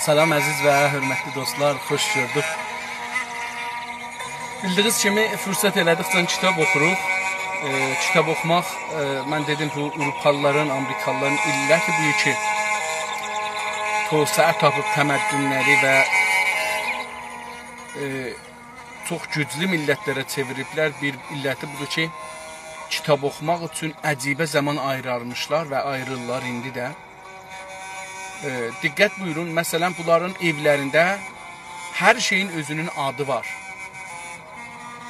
Salam əziz və hörmətli dostlar, xoş gördük. Bildiyiniz kimi fürsət elədikcə kitab oxuruq. Kitab oxumaq, mən dedim bu Avropalıların, Amerikalıların illəti budur ki, tövsəə tapıb təməddünləri və çox güclü millətlərə çeviriblər. Bir illəti budur ki, kitab oxumaq üçün əcibə zaman ayırarmışlar və ayrılırlar indi də. Diqqət buyurun, məsələn, bunların evlərində hər şeyin özünün adı var.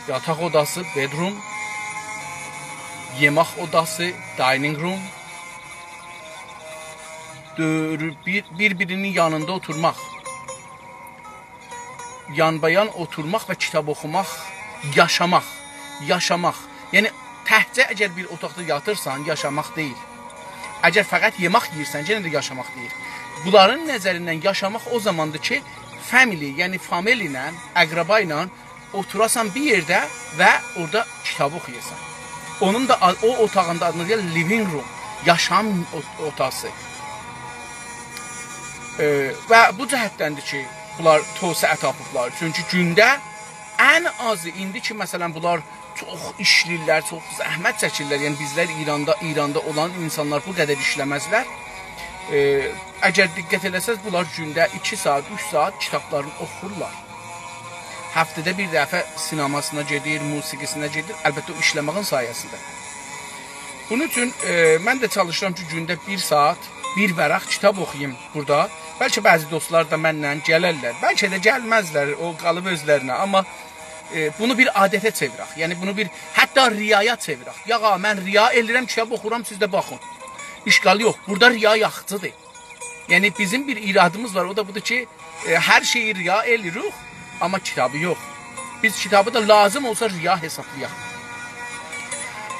Yataq odası, bedroom, yemək odası, dining room, bir-birinin yanında oturmaq, yanbayan oturmaq və kitab oxumaq, yaşamaq. Yəni, təhcə əgər bir otaqda yatırsan, yaşamaq deyil. Əgər fəqət yemək yiyirsən, yenə də yaşamaq deyil. Bunların nəzərindən yaşamaq o zamandır ki, family, yəni family ilə, əqraba ilə oturasan bir yerdə və orada kitab oxuyursan. Onun da o otağında adını deyil, living room, yaşam otası. Və bu cəhətdəndir ki, bunlar tövsəə tapıblar. Çünki gündə ən azı indi ki, məsələn, bunlar çox işlirlər, çox zəhmət çəkirlər. Yəni bizlər İranda olan insanlar bu qədər işləməzlər. Əgər diqqət eləsəz, bunlar gündə 2 saat, 3 saat kitablarını oxurlar. Həftədə bir dəfə sinemasına gedir, musiqisinə gedir. Əlbəttə o işləməyin sayəsində. Bunun üçün mən də çalışıram ki, gündə 1 saat, bir vərəq kitab oxuyayım burada. Bəlkə bəzi dostlar da mənlə gələrlər. Bəlkə də gəlməzlər, o qalıb özlərinə. Amma bunu bir adətə çevirək. Yəni bunu bir hətta riyaya çevirək. Yağa, mən riya eləyirəm, kitab oxuram, siz də baxın. İşgal yox. Burada riya yaxçıdır. Yəni bizim bir iradımız var. O da budur ki, hər şeyi riya eləyirik, amma kitabı yox. Biz kitabı da lazım olsa riya hesablayaq.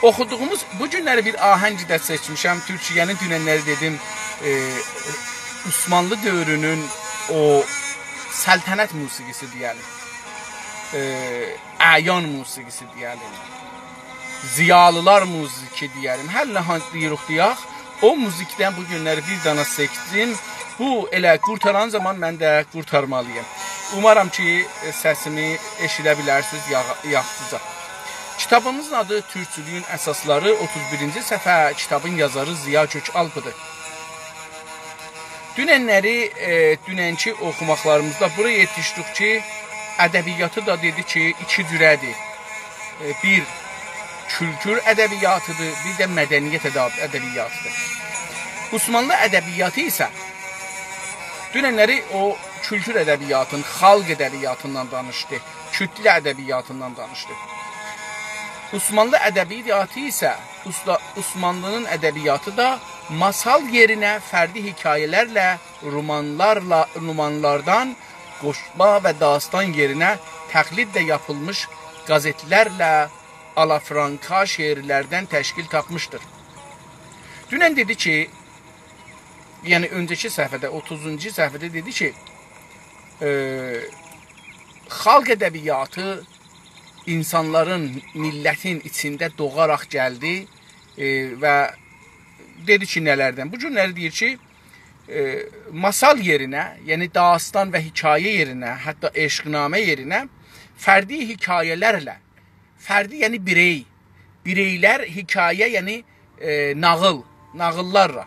Oxuduğumuz bu günləri bir ahəng də seçmişəm. Türkiyənin dünənləri dedim, Osmanlı dövrünün o səltənət musiqisi deyəlim. Əyan musiqisi deyəlim. Ziyalılar musiqi deyəlim. Hər nə deyirik deyək. O müzikdən bu günləri bir dana seçdim. Bu elə qurtaran zaman mən də qurtarmalıyım. Umarım ki, səsimi eşidə bilərsiniz yaxşıca. Kitabımızın adı Türkçülüyün əsasları, 31-ci səhifə, kitabın yazarı Ziya Gökalpıdır. Dünənki oxumaqlarımızda buraya yetişdik ki, ədəbiyyatı da dedi ki, 2 cürədir. Bir, kültür ədəbiyyatıdır, bir də mədəniyyət ədəbiyyatıdır. Osmanlı ədəbiyyatı isə dünənləri o kültür ədəbiyyatın, xalq ədəbiyyatından danışdı, kütlə ədəbiyyatından danışdı. Osmanlı ədəbiyyatı isə, Osmanlının ədəbiyyatı da masal yerinə fərdi hekayələrlə, romanlardan, qoşma və dastan yerinə təqlidlə yapılmış qazetlərlə, alafranka şeirlərdən təşkil tapmışdır. Dünən dedi ki, yəni öncəki səhifədə, 30-cu səhifədə dedi ki, xalq ədəbiyyatı insanların, millətin içində doğaraq gəldi və dedi ki, nələrdən? Bu günləri deyir ki, masal yerinə, yəni dastan və hekayə yerinə, hətta eşqnamə yerinə fərdi hekayələrlə, fərdi yəni birey, bireylər, hekayə yəni nağıllarla.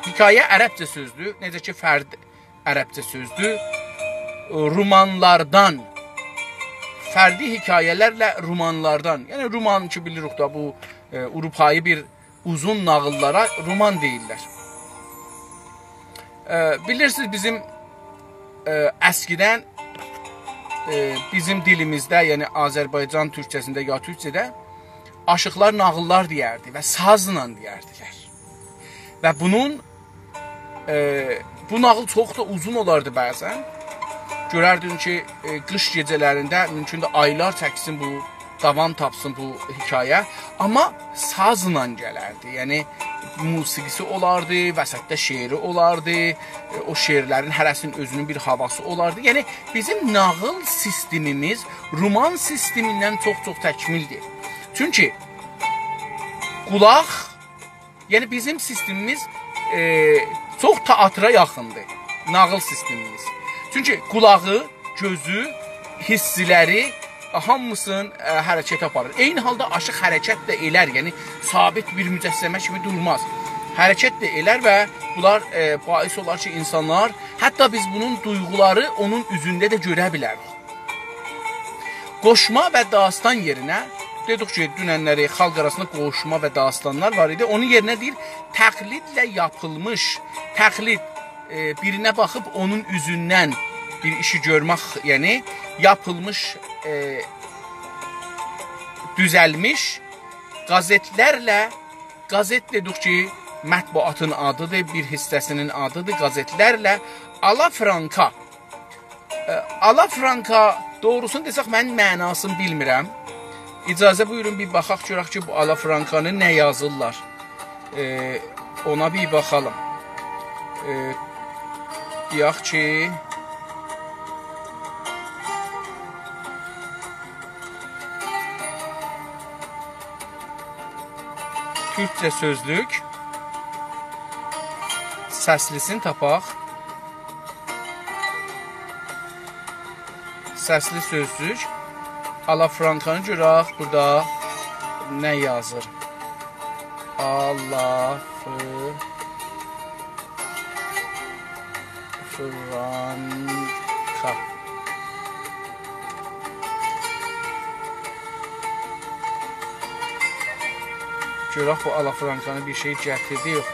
Hekayə ərəbcə sözdür, necə ki fərd ərəbcə sözdür. Romanlardan, fərdi hekayələrlə romanlardan, yəni roman ki bilirik da bu Avropayı bir uzun nağıllara roman deyirlər. Bilirsiniz bizim əskidən bizim dilimizdə, yəni Azərbaycan türkçəsində ya türkçədə aşıqlar nağıllar deyərdi və sazla deyərdilər. Və bunun bu nağıl çox da uzun olardı bəzən. Görərdin ki, qış gecələrində mümkün də aylar çəksin bu, davam tapsın bu hekayə. Amma sazla gələrdi. Yəni musiqisi olardı, vəsətdə şeiri olardı, o şeirlərin hərəsinin özünün bir havası olardı. Yəni bizim nağıl sistemimiz roman sistemindən çox-çox təkmildir. Çünki qulaq, yəni bizim sistemimiz çox teatra yaxındır. nağıl sistemimiz. Çünki qulağı, gözü, hissiləri hamısının hərəkət aparır. Eyni halda aşıq hərəkət də elər, yəni sabit bir mücəssəmə kimi durmaz. Hərəkət də elər və bunlar bais olar ki, insanlar, hətta biz bunun duyğuları onun üzündə də görə bilərik. Qoşma və dastan yerinə, dedik ki, dünənləri xalq arasında qoşma və dastanlar var idi. Onun yerinə deyir, təqlidlə yapılmış, təqlid birinə baxıb onun üzündən bir işi görmək, yəni yapılmış, düzəlmiş qazetlərlə, qazet dedik ki, mətbuatın adıdır, bir hissəsinin adıdır, qazetlərlə alafranka. Alafranka doğrusunu desək, mən mənasını bilmirəm. İcazə buyurun, bir baxaq görək ki, bu alafrankanı nə yazırlar. Ona bir baxalım. Deyək ki, Türkçə sözlük, səslisini tapaq. Səsli sözlük, alafrankanı görək, burada nə yazır? Alafranka. Görək bu alafrankanı bir şey gətirdi, yox.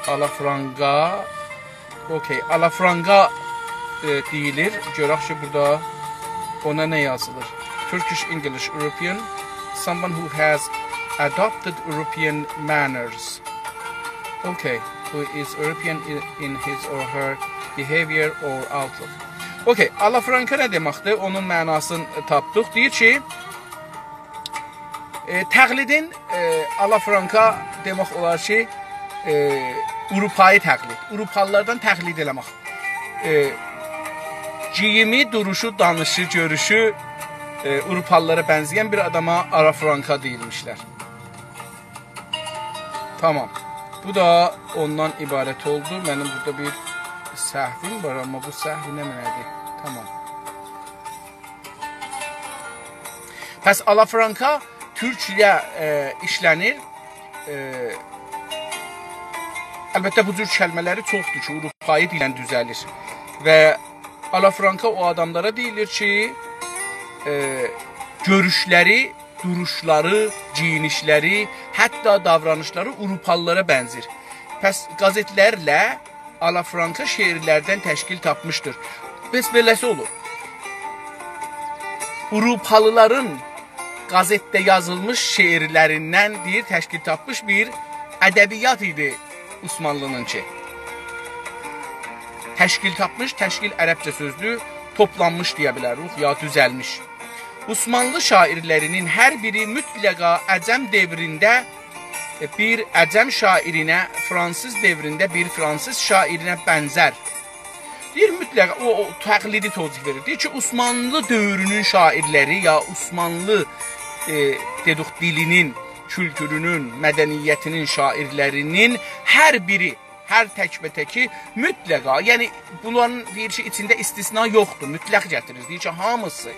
Alafranka, okey, alafranka deyilir. Görək ki, burada ona nə yazılır? Turkish English European, someone who has adopted European manners. Okay, who is European in his or her behavior or outlook. Okay, alafranka nə deməkdir? Onun mənasını tapdıq. Deyir ki, təqlidin alafranka demək olar ki, Avropayı təqlid, Avropalılardan təqlid eləmək. Giyimi, duruşu, danışı, görüşü Avropalılara bənzəyən bir adama alafranka deyilmişlər. Tamam. Bu da ondan ibarət oldu. Mənim burada bir səhvim var, amma bu səhvi nə mənədir? Tamam. Pəs alafranka türkcə işlənir. Əlbəttə, bu cür kəlmələri çoxdur ki, Avropayı dilən düzəlir. Və alafranka o adamlara deyilir ki, görüşləri, duruşları, giyinişləri, hətta davranışları Avropalılara bənzir. Pəs qazetlərlə alafranka şeirlərdən təşkil tapmışdır. Bəs beləsi olur. Avropalıların qazetdə yazılmış şeirlərindən deyir, təşkil tapmış bir ədəbiyyat idi Osmanlınınki. Təşkil tapmış, təşkil ərəbcə sözdür, toplanmış deyə bilərik, ya düzəlmiş. Osmanlı şairlərinin hər biri mütləqa əcəm devrində bir əcəm şairinə, fransız devrində bir fransız şairinə bənzər. Deyir, mütləqa, o təqlidi tozih verir. Deyir ki, Osmanlı dövrünün şairləri, ya Osmanlı dedik, dilinin, kültürünün, mədəniyyətinin şairlərinin hər biri, hər tək-və-təki mütləqa, yəni bunların deyir ki, içində istisna yoxdur, mütləq gətirir. Deyir ki, hamısı,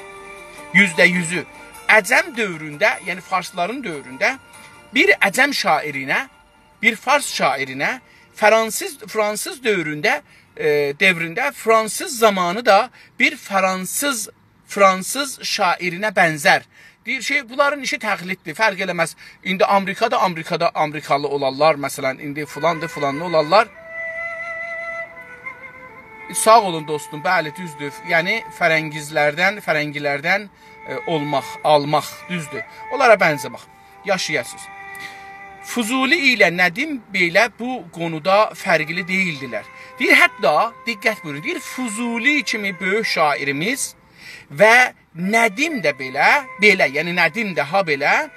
%100-ü əcəm dövründə, yəni farsların dövründə bir əcəm şairinə, bir fars şairinə, fransız dövründə, fransız zamanı da bir fransız şairinə bənzər. Deyir ki, bunların işi təqliddir, fərq eləməz. İndi Amerikada Amerikalı olarlar, məsələn, indi filanlı olarlar. Sağ olun dostum, bəli, düzdür. Yəni, fərəngilərdən almaq, düzdür. Onlara bənzəmək, yaşayasınız. Fuzuli ilə Nədim belə bu qonuda fərqli deyildilər. Deyir, hətta, diqqət buyurun, deyir, Fuzuli kimi böyük şairimiz və Nədim də belə, yəni Nədim də ha belə,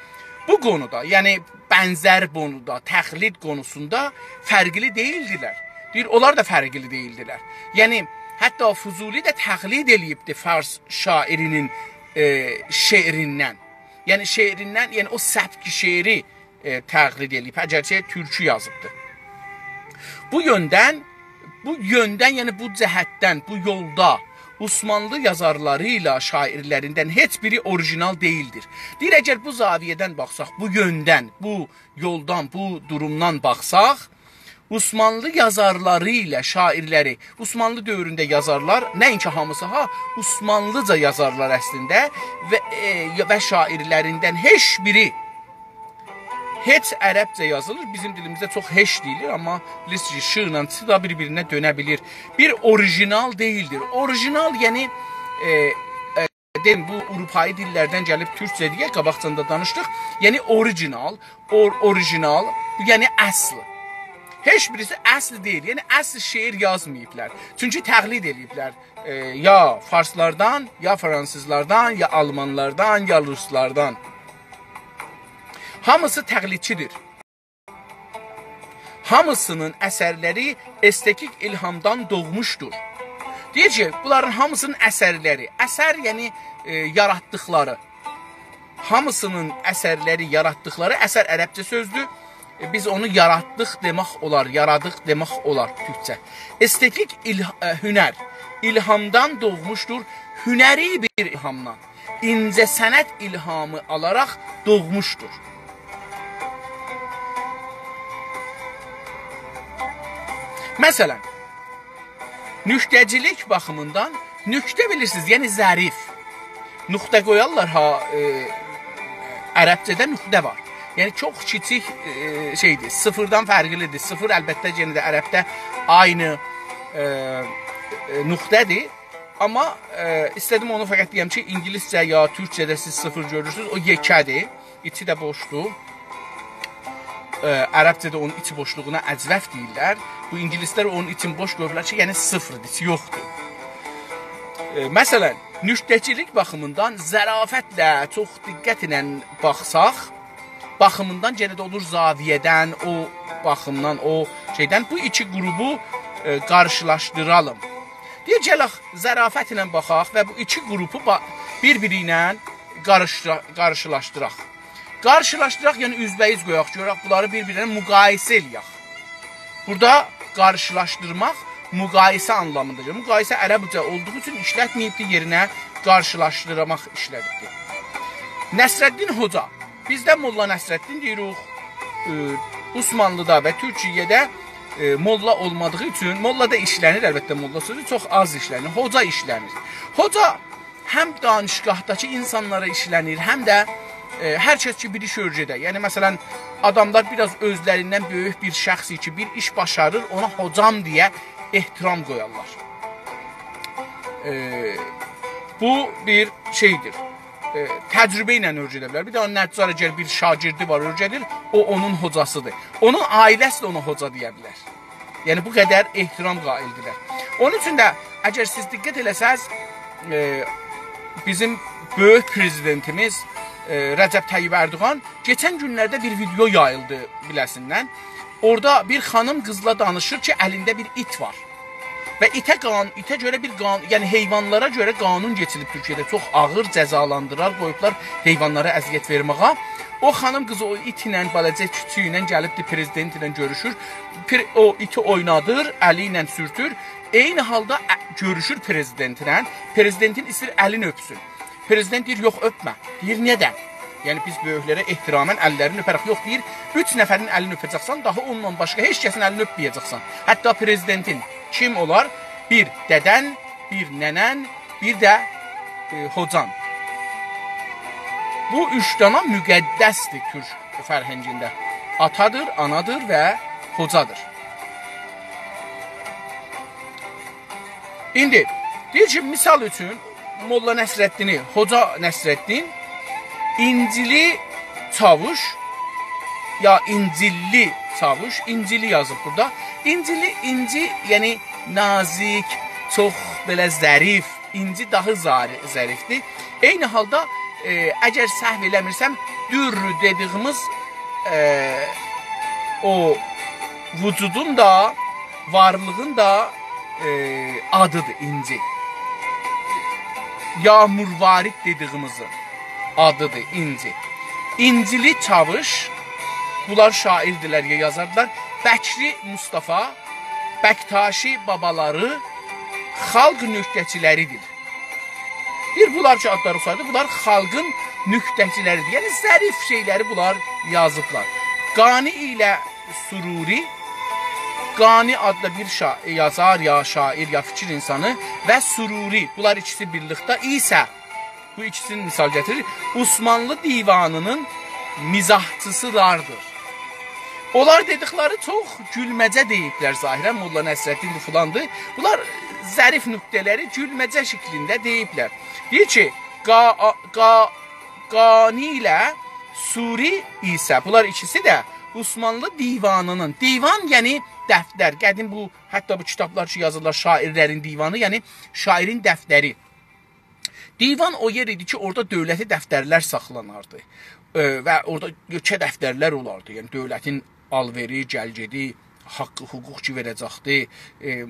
bu qonuda, yəni bənzər qonuda, təqlid qonusunda fərqli deyildilər. Deyir, onlar da fərqli deyildilər. Yəni, hətta Fuzuli də təqlid eləyibdir fars şairinin şeirindən. Yəni, şeirindən, yəni o səbki şeiri təqlid eləyib, əgərçə türkü yazıbdır. Bu yöndən, yəni bu cəhətdən, bu yolda Osmanlı yazarları ilə şairlərindən heç biri orijinal deyildir. Deyir, əgər bu zaviyədən baxsaq, bu yöndən, bu yoldan, bu durumdan baxsaq, Osmanlı yazarları ilə şairləri, Osmanlı dövründə yazarlar, nəinki hamısı Osmanlıca yazarlar əslində və şairlərindən heç biri heç ərəbcə yazılır, bizim dilimizdə çox heç deyilir, amma bilirsiniz ki, şığla çı da bir-birinə dönə bilir. Bir orijinal deyildir. Orijinal, yəni, bu Avropayi dillərdən gəlib türkcə deyə qabaqcanda danışdıq. Yəni, orijinal, yəni əsl. Heç birisi əsl deyil, yəni əsl şeir yazmayıblar. Çünki təqlid ediblər. Ya farslardan, ya fransızlardan, ya almanlardan, ya ruslardan. Hamısı təqlidçidir. Hamısının əsərləri estetik ilhamdan doğmuşdur. Deyir ki, bunların hamısının əsərləri, əsər yəni yaratdıqları, hamısının əsərləri yaratdıqları, əsər ərəbcə sözdür, biz onu yaratdıq demək olar, yaradıq demək olar türkcə. Estetik hünər, ilhamdan doğmuşdur, hünəri bir ilhamdan, incə sənət ilhamı alaraq doğmuşdur. Məsələn, nüktəcilik baxımından, nüktə bilirsiniz, yəni zərif. Nüqtə qoyarlar, ərəbcədə nüqtə var. Yəni, çox kiçik şeydir, sıfırdan fərqlidir. Sıfır əlbəttə yenə də ərəbdə aynı nüqtədir. Amma istədim onu fəqət deyəm ki, İngiliscə ya türkcədə siz sıfır görürsünüz, o yekədir, içi də boşdur. Ərəbcədə onun içi boşluğuna əcvəf deyirlər. Bu İngilislər onun için boş qoyublar ki, yəni sıfırdır, içi yoxdur. Məsələn, nüktəçilik baxımından zərafətlə, çox diqqətlə baxsaq, baxımından yenə də olur zaviyədən, o baxımdan, o şeydən bu iki qrubu qarşılaşdıralım. Deyək, gələk, zərafətlə baxaq və bu iki qrupu bir-biri ilə qarşılaşdıraq. Qarşılaşdıraq, yəni üzbəyiz qoyaq, görək, bunları bir-birinə müqayisə eləyək. Burada qarşılaşdırmaq müqayisə anlamındadır. Müqayisə ərəbcə olduğu üçün işlətməyibdir, yerinə qarşılaşdırmaq işlədibdir. Nəsrəddin Hoca, bizdə Molla Nəsrəddin deyirik, Osmanlıda və Türkiyədə molla olmadığı üçün, molla da işlənir, əlbəttə molla sözü çox az işlənir, hoca işlənir. Hoca həm danışqahdakı insanlara işlənir, həm də hər kəs ki, bir iş örgədə. Yəni, məsələn, adamlar biraz özlərindən böyük bir şəxs ki, bir iş başarır, ona hocam deyə ehtiram qoyarlar. Bu bir şeydir, təcrübə ilə örgədə bilər. Bir də Nəccar əgər bir şagirdi var, örgədir, o onun hocasıdır. Onun ailəsi də ona hoca deyə bilər. Yəni, bu qədər ehtiram qaildirlər. Onun üçün də, əgər siz diqqət eləsəz, bizim böyük prezidentimiz Rəcəb Tayyib Erdoğan geçən günlərdə bir video yayıldı biləsindən. Orada bir xanım qızla danışır ki, əlində bir it var. Və itə görə bir qanun, yəni heyvanlara görə qanun keçilib Türkiyədə. Çox ağır cəzalandırar, qoyublar heyvanlara əziyyət verməyə. O xanım qızı o it ilə, balacə küçüyü ilə gəlibdir, prezident ilə görüşür. O iti oynadır, əli ilə sürtür. Eyni halda görüşür prezidentlə. Prezidentin istəyir əlini öpsün. Prezident deyir, yox öpmə. Deyir, nədən? Yəni, biz böyüklərə ehtiramən əllərini öpərək, yox deyir, 3 nəfərin əlini öpəcəksən, daha onunla başqa heç kəsin əlini öpməyəcəksən. Hətta prezidentin kim olar? Bir dədən, bir nənən, bir də hocan. Bu 3 dana müqəddəsdir Türk fərhəngində. Atadır, anadır və hocadır. İndi, deyir ki, misal üçün, Molla Nəsrəddini, Hoca Nəsrəddin, İncili Çavuş, ya İncilli Çavuş, İncili yazıb burada. İncili, inci, yəni nazik, çox belə zərif, inci daha zərifdir. Eyni halda, əgər səhv eləmirsəm, dürrü dediyimiz o vücudun da, varlığın da adıdır inci. Yağmurvarid dediyimizin adıdır inci. İncili Çavuş, Bunlar şairdirlər ya yazardılar. Bəkri Mustafa, Bəktaşi babaları xalq nüktəçiləridir. Bunlar ki, adları saydı, bunlar xalqın nüktəçiləridir. Yəni, zərif şeyləri bunlar yazıblar. Qani ilə Sururi, Qani adlı bir yazar, ya şair, ya fikir insanı və Sururi, bunlar ikisi birlikdə isə, bu ikisini misal gətirir, Osmanlı divanının mizahçısılardır. Onlar dedikləri çox gülməcə deyiblər zahirən, Molla Nəsrəddindir filandır. Bunlar zərif nüqtələri gülməcə şəklində deyiblər. Deyir ki, Qani ilə Suri isə, bunlar ikisi də Osmanlı divanının, divan yəni dəftər, qədim bu, hətta bu kitablar ki yazırlar, şairlərin divanı, yəni şairin dəftəri. Divan o yer idi ki, orada dövləti dəftərlər saxlanardı və orada yökə dəftərlər olardı, yəni dövlətin alveri, gəlgedi, haqqı, hüquq ki verəcəkdi,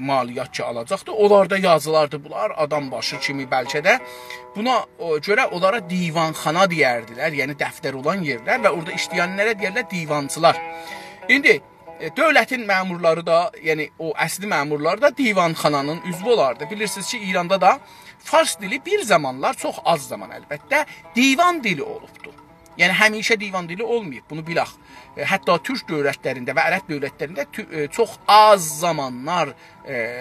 maliyyat ki alacaqdı. Onlarda yazılardı bunlar, adam başı kimi bəlkə də. Buna görə onlara divanxana deyərdilər, yəni dəftər olan yerlər və orada işləyənlərə deyərlər divancılar. İndi dövlətin məmurları da, yəni o əsli məmurlar da divanxananın üzvü olardı. Bilirsiniz ki, İranda da fars dili bir zamanlar, çox az zaman əlbəttə, divan dili olubdur. Yəni, həmişə divan dili olmayıb, bunu bilək. Hətta Türk dövlətlərində və Ərəb dövlətlərində çox az zamanlar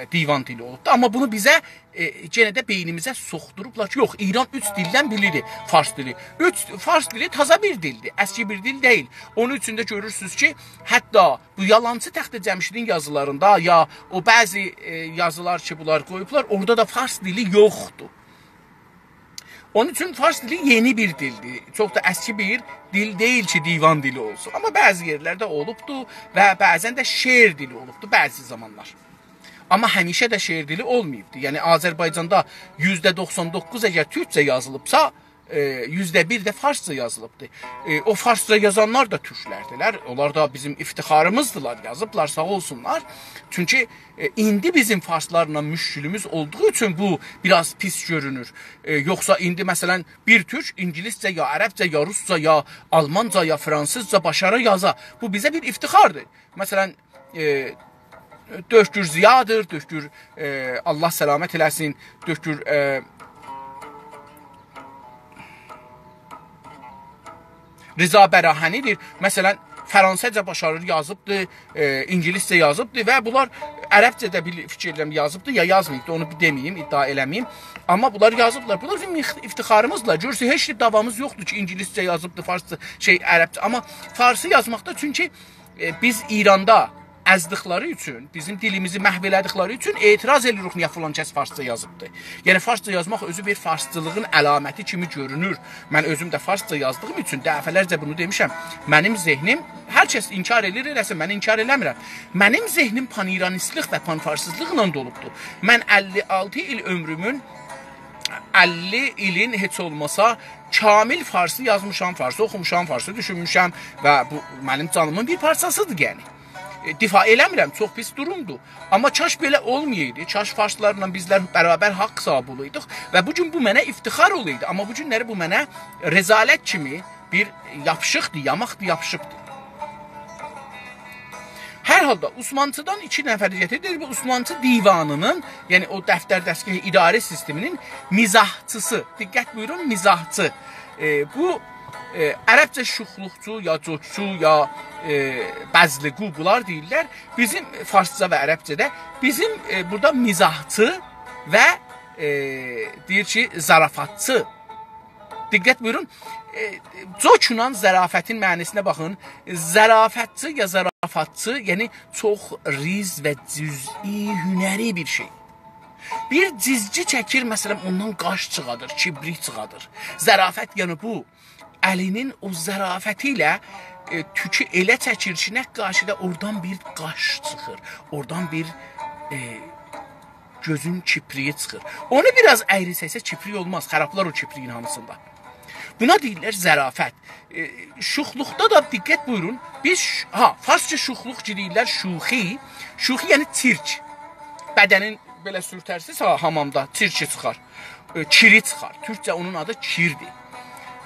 divan dili olubdur. Amma bunu bizə yenə də beynimizə soxdurublar ki, yox, İran 3 dildən biridir fars dili. Fars dili taza bir dildir, əski bir dil deyil. Onun üçün də görürsünüz ki, hətta bu yalancı Təxti Cəmşidin yazılarında ya o bəzi yazılar ki, bunlar qoyublar, orada da fars dili yoxdur. Onun üçün fars dili yeni bir dildir. Çox da əski bir dil deyil ki, divan dili olsun. Amma bəzi yerlərdə olubdur və bəzən də şeir dili olubdur bəzi zamanlar. Amma həmişə də şeir dili olmayıbdır. Yəni, Azərbaycanda %99 əgər türkcə yazılıbsa, %1 də farsça yazılıbdır. O farsça yazanlar da türklərdilər. Onlar da bizim iftixarımızdılar, yazıblar, sağ olsunlar. Çünki indi bizim farslarla müşkülümüz olduğu üçün bu biraz pis görünür. Yoxsa indi məsələn bir türk ingiliscə, ya ərəbcə, ya rusca, ya almanca, ya fransızca başara yaza. Bu bizə bir iftixardır. Məsələn, Döşgür Ziyadır, Döşgür Allah səlamət eləsin, Döşgür Rıza Bərahənidir. Məsələn, Fransızca başarır yazıbdır, İngiliscə yazıbdır və bunlar ərəbcə də bir fikirləm yazıbdır, ya yazmayıbdır, onu deməyim, iddia eləməyim. Amma bunlar yazıblar. Bunlar bizim iftixarımızla. Görürsün, heç bir davamız yoxdur ki, İngiliscə yazıbdır, farsça, ərəbcə. Amma farsı yazmaqda çünki biz İranda əzdıqları üçün, bizim dilimizi məhv elədikləri üçün etiraz edirik niyə filan kəs farsça yazıbdır. Yəni, farsça yazmaq özü bir farsçılığın əlaməti kimi görünür. Mən özüm də farsça yazdığım üçün dəfələrcə bunu demişəm. Mənim zehnim, hər kəs inkar edir, eləsin, mən inkar eləmirəm. Mənim zehnim paniranistlik və panfarsızlıqla dolubdur. Mən 56 il ömrümün 50 ilin heç olmasa kamil farsı yazmışam, farsı oxumuşam, farsı düşünmüşəm və bu mənim canımın bir parçasıdır yəni. Difa eləmirəm, çox pis durumdur. Amma kaş belə olmayaydı, kaş farslarla bizlər bərabər haqq sahibi olaydıq və bugün bu mənə iftixar olaydı. Amma bu günləri bu mənə rezalət kimi bir yapışıqdır, yamaqdır, yapışıqdır. Hər halda Osmanlıdan 2 nəfər gətirdir və Osmanlı divanının, yəni o dəftər dəstgah idarə sisteminin mizahçısı, diqqət buyurun, mizahçı. Bu ərəbcə şuxluqçu, ya coççu, ya bəzliqu bunlar deyirlər. Bizim farsca və ərəbcədə bizim burada mizahçı və deyir ki, zarafatçı. Diqqət buyurun, coçla zərafətin mənisinə baxın. Zərafətçi ya zarafatçı, yəni çox riz və cüz'i, hünəri bir şey. Bir cizgi çəkir, məsələn, ondan qaş çıxadır, kibrik çıxadır. Zərafət yəni bu. Əlinin o zərafəti ilə tükü elə çəkir ki, nə qarşıda oradan bir qaş çıxır, oradan bir gözün kipriyi çıxır. Onu biraz əyri-səysə kiprik olmaz, xərablar o kipriyin hamısında. Buna deyirlər zərafət. Şuxluqda da diqqət buyurun, farsça şuxluq ki deyirlər şuxi, şuxi yəni çirk. Bədənin belə sürtərsiz hamamda çirki çıxar, kiri çıxar. Türkcə onun adı kirdir.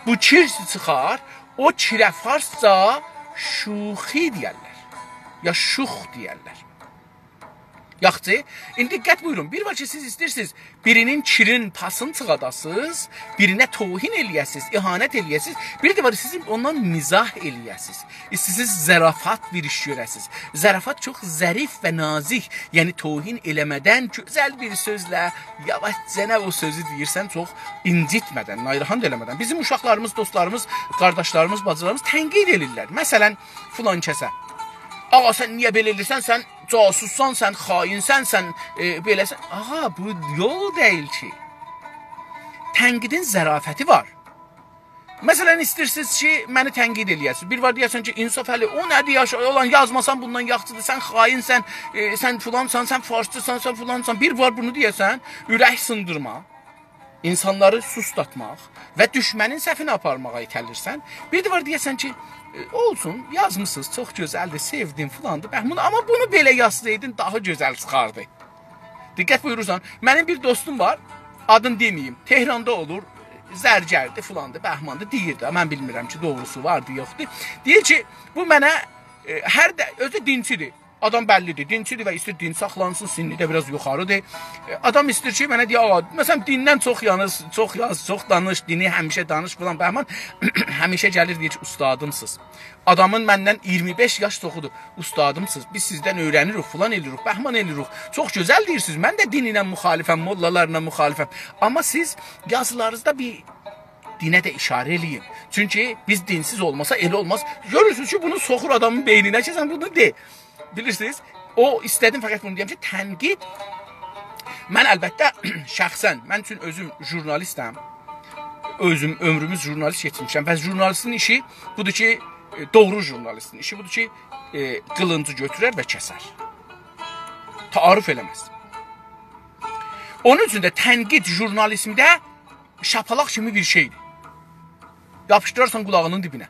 Bu kirsi çıxar, o kirə farsca şuxi deyərlər. Ya şux deyərlər. Yaxçı, indi diqqət buyurun. Bir var ki, siz istəyirsiniz, birinin kirin pasını çıxadasınız, birinə tohin eləyəsiniz, ihanət eləyəsiniz. Bir də var, sizin ondan mizah eləyəsiniz. İstəyirsiniz, zərafat bir iş görəsiniz. Zərafat çox zərif və nazik, yəni tohin eləmədən, gözəl bir sözlə, yavaşcana o sözü deyirsən, çox incitmədən, nayrahan eləmədən. Bizim uşaqlarımız, dostlarımız, qardaşlarımız, bacılarımız tənqid elirlər. Məsələn, filan kəsə. Ağa, sən niyə belə elirsən, sən casussan, sən xainsən, sən beləsən. Ağa, bu yol deyil ki. Tənqidin zərafəti var. Məsələn, istəyirsiniz ki, məni tənqid eləyəsiniz. Bir var deyəsən ki, insaf həli, o nədir yaşa, olan yazmasan bundan yaxçıdır, sən xainsən, sən filansan, sən farsçısan, sən filansan. Bir var bunu deyəsən, ürək sındırma, insanları sustatmaq və düşmənin səhvini aparmağa itəlirsən. Bir də var deyəsən ki, olsun, yazmışsınız, çox gözəldir, sevdim filandır, amma bunu belə yazsaydın daha gözəl çıxardı. Diqqət buyurursan, mənim bir dostum var, adını deməyim, Tehranda olur, zərgərdir filandır, bəhmandır, deyirdi. Mən bilmirəm ki, doğrusu vardı, yoxdur. Deyir ki, bu mənə özü dinçidir. Adam bəllidir, dinçidir və istəyir din saxlansın, sinni də biraz yuxarıdır. Adam istəyir ki, mənə deyə, məsələn, dindən çox yanır, çox yaz, çox danış, dini həmişə danış filan, bəhman həmişə gəlir deyir ki, ustadımsınız. Adamın məndən 25 yaş çoxudur, ustadımsınız, biz sizdən öyrənirik, filan eləyirik, bəhman eləyirik. Çox gözəl deyirsiniz, mən də din ilə müxalifəm, mollalarla müxalifəm. Amma siz yazılarınızda bir dinə də işarə eləyin. Çünki biz dinsiz olmasa elə olmaz. Görürsünüz ki, bunu soxur adamın beyninə ki, sən bunu de. Bilirsiniz, o istədim fəqət bunu deyəm ki, tənqid, mən əlbəttə şəxsən, mən üçün özüm jurnalistəm, ömrümüz jurnalist keçmişəm və jurnalistin işi budur ki, doğru jurnalistin işi budur ki, qılıncı götürər və kəsər, taarruf eləməz. Onun üçün də tənqid jurnalismdə şapalaq kimi bir şeydir, yapışdırarsan qulağının dibinə.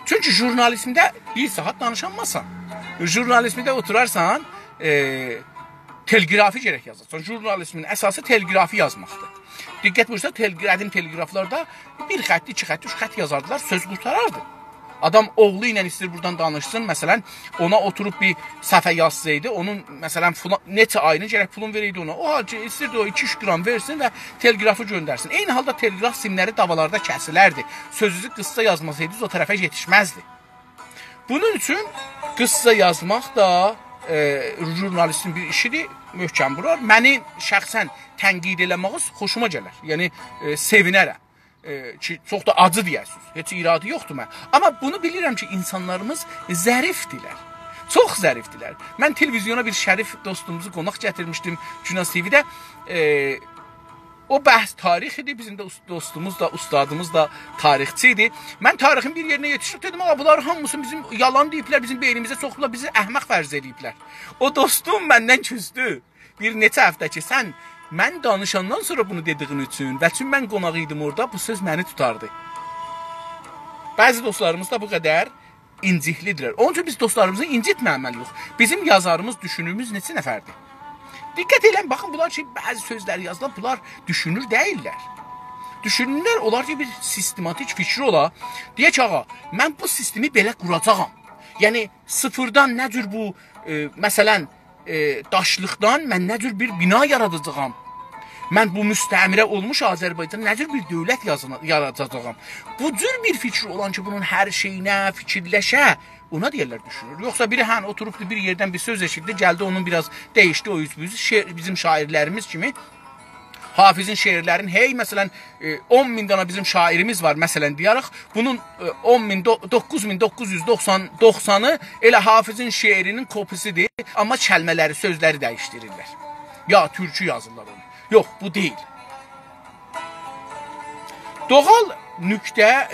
Çünki jurnalismdə bir saat danışanmasan, jurnalismdə oturarsan, telgrafi gərək yazarsan. Jurnalismin əsası telgrafi yazmaqdır. Diqqət buyursa, qədim telgraflarda bir xətt, iki xətt, üç xətt yazardılar, söz qurtarardı. Adam oğlu ilə istəyir buradan danışsın, məsələn, ona oturub bir səhvə yazsaydı, onun, məsələn, neçə ayını gərək pulun verəydi ona. O halca istəyirdi o 2-3 gram versin və telgrafı göndərsin. Eyni halda telgraf simləri davalarda kəsilərdi. Sözünüzü qıssa yazmasaydınız, o tərəfə yetişməzdi. Bunun üçün qıssa yazmaq da jurnalistin bir işidir, möhkəm vurar. Məni şəxsən tənqid eləməğiniz xoşuma gələr. Yəni, sevinərəm. Ki, çox da acı deyəsiniz. Heç iradı yoxdur mən. Amma bunu bilirəm ki, insanlarımız zərifdirlər. Çox zərifdirlər. Mən televizyona bir şərif dostumuzu qonaq gətirmişdim Günaz TV-də. O bəhs tarixidir. Bizim də dostumuz da, ustadımız da tarixçi idi. Mən tarixin bir yerinə yetişib dedim, bunlar hamısı bizim yalan deyiblər, bizim beynimizə soxublar, bizi əhmaq fərz ediblər. O dostum məndən küzdü. Bir neçə həftə ki, sən mən danışandan sonra bunu dediğin üçün və çünki mən qonaq idim orada, bu söz məni tutardı. Bəzi dostlarımız da bu qədər inciklidirlər. Onun üçün biz dostlarımızı incitməməliyik. Bizim yazarımız, düşünümüz neçə nəfərdir? Diqqət eləyin, baxın, bunlar ki, bəzi sözlər yazılan, bunlar düşünür deyirlər. Düşünürlər, onlar ki, bir sistematik fikri ola. Deyək ki, ağa, mən bu sistemi belə quracağam. Yəni, sıfırdan nə cür bu, məsələn, daşlıqdan mən nə cür bir bina yaradacağam. Mən bu müstəmirə olmuş Azərbaycan nə cür bir dövlət yaradacağam. Bu cür bir fikri olan ki, bunun hər şeyinə, fikirləşə, ona deyərlər düşünür. Yoxsa biri oturubdu bir yerdən bir söz eşitdi, gəldi onun biraz dəyişdi o üzbüzü, bizim şairlərimiz kimi. Hafizin şeirlərin, məsələn, 10.000 dana bizim şairimiz var, məsələn, deyərək, bunun 9.990-ı elə Hafizin şeirinin kopisidir, amma kəlmələri, sözləri dəyişdirirlər. Ya, türkü yazırlar onu. Yox, bu deyil. Doğal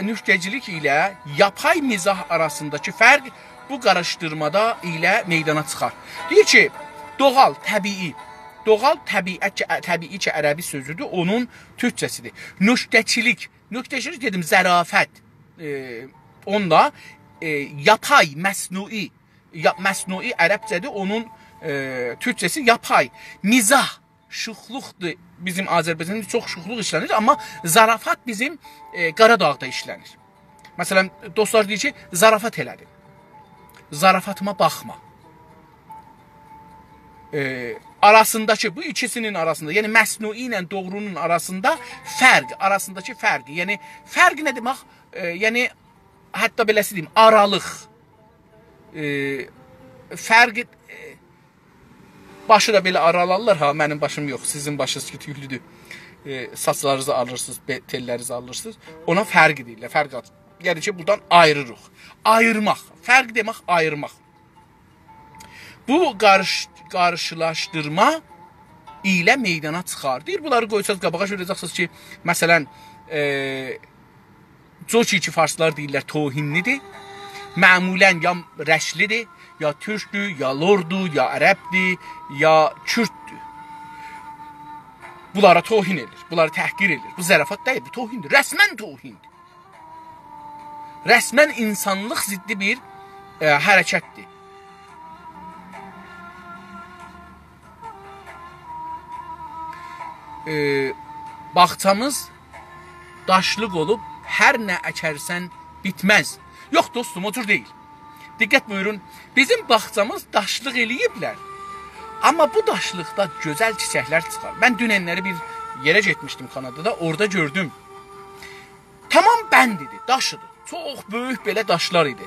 nüktəcilik ilə yapay mizah arasındakı fərq bu qarışdırmada ilə meydana çıxar. Deyir ki, doğal, təbii. Doğal təbii ki, ərəbi sözüdür, onun türkçəsidir. Nöqtəçilik dedim, zərafət, onda yapay, məsnui ərəbcədir, onun türkçəsi yapay, mizah, şuxluqdur, bizim Azərbaycanda çox şuxluq işlənir, amma zarafat bizim Qaradağda işlənir. Məsələn, dostlar deyir ki, zarafat elədim. Zarafatıma baxma. Arasındakı, bu ikisinin arasında, yəni məsnui ilə doğrunun arasında arasındakı fərq. Yəni, fərq nə demək? Yəni, hətta beləsi deyim, aralıq. Fərq, başı da belə aralarlar, ha, mənim başım yox, sizin başınız ki, tüylüdür. Saçlarınızı alırsınız, tellərinizi alırsınız. Ona fərq deyirlər, fərq atır. Yəni ki, buradan ayırırıq. Ayırmaq, fərq demək, ayırmaq. Bu qarşılaşdırma ilə meydana çıxar. Deyir, bunları qoysaz qabağa görəcəksiniz ki, məsələn, Coki ki, farslar deyirlər, tohinlidir. Məmulən ya rəşlidir, ya türkdür, ya lordur, ya ərəbdir, ya kürddür. Bunlara tohin edir, bunları təhqir edir. Bu zərafat deyil, bu tohindir, rəsmən tohindir. Rəsmən insanlıq ziddi bir hərəkətdir. Bağçamız daşlıq olub, hər nə əkərsən bitməz. Yox dostum, o cür deyil. Diqqət buyurun, bizim bağçamız daşlıq eləyiblər. Amma bu daşlıqda gözəl çiçəklər çıxar. Mən dünənləri bir yerə getmişdim Kanadada, orada gördüm. Tamam bəndidir, daşıdır. Çox böyük belə daşlar idi.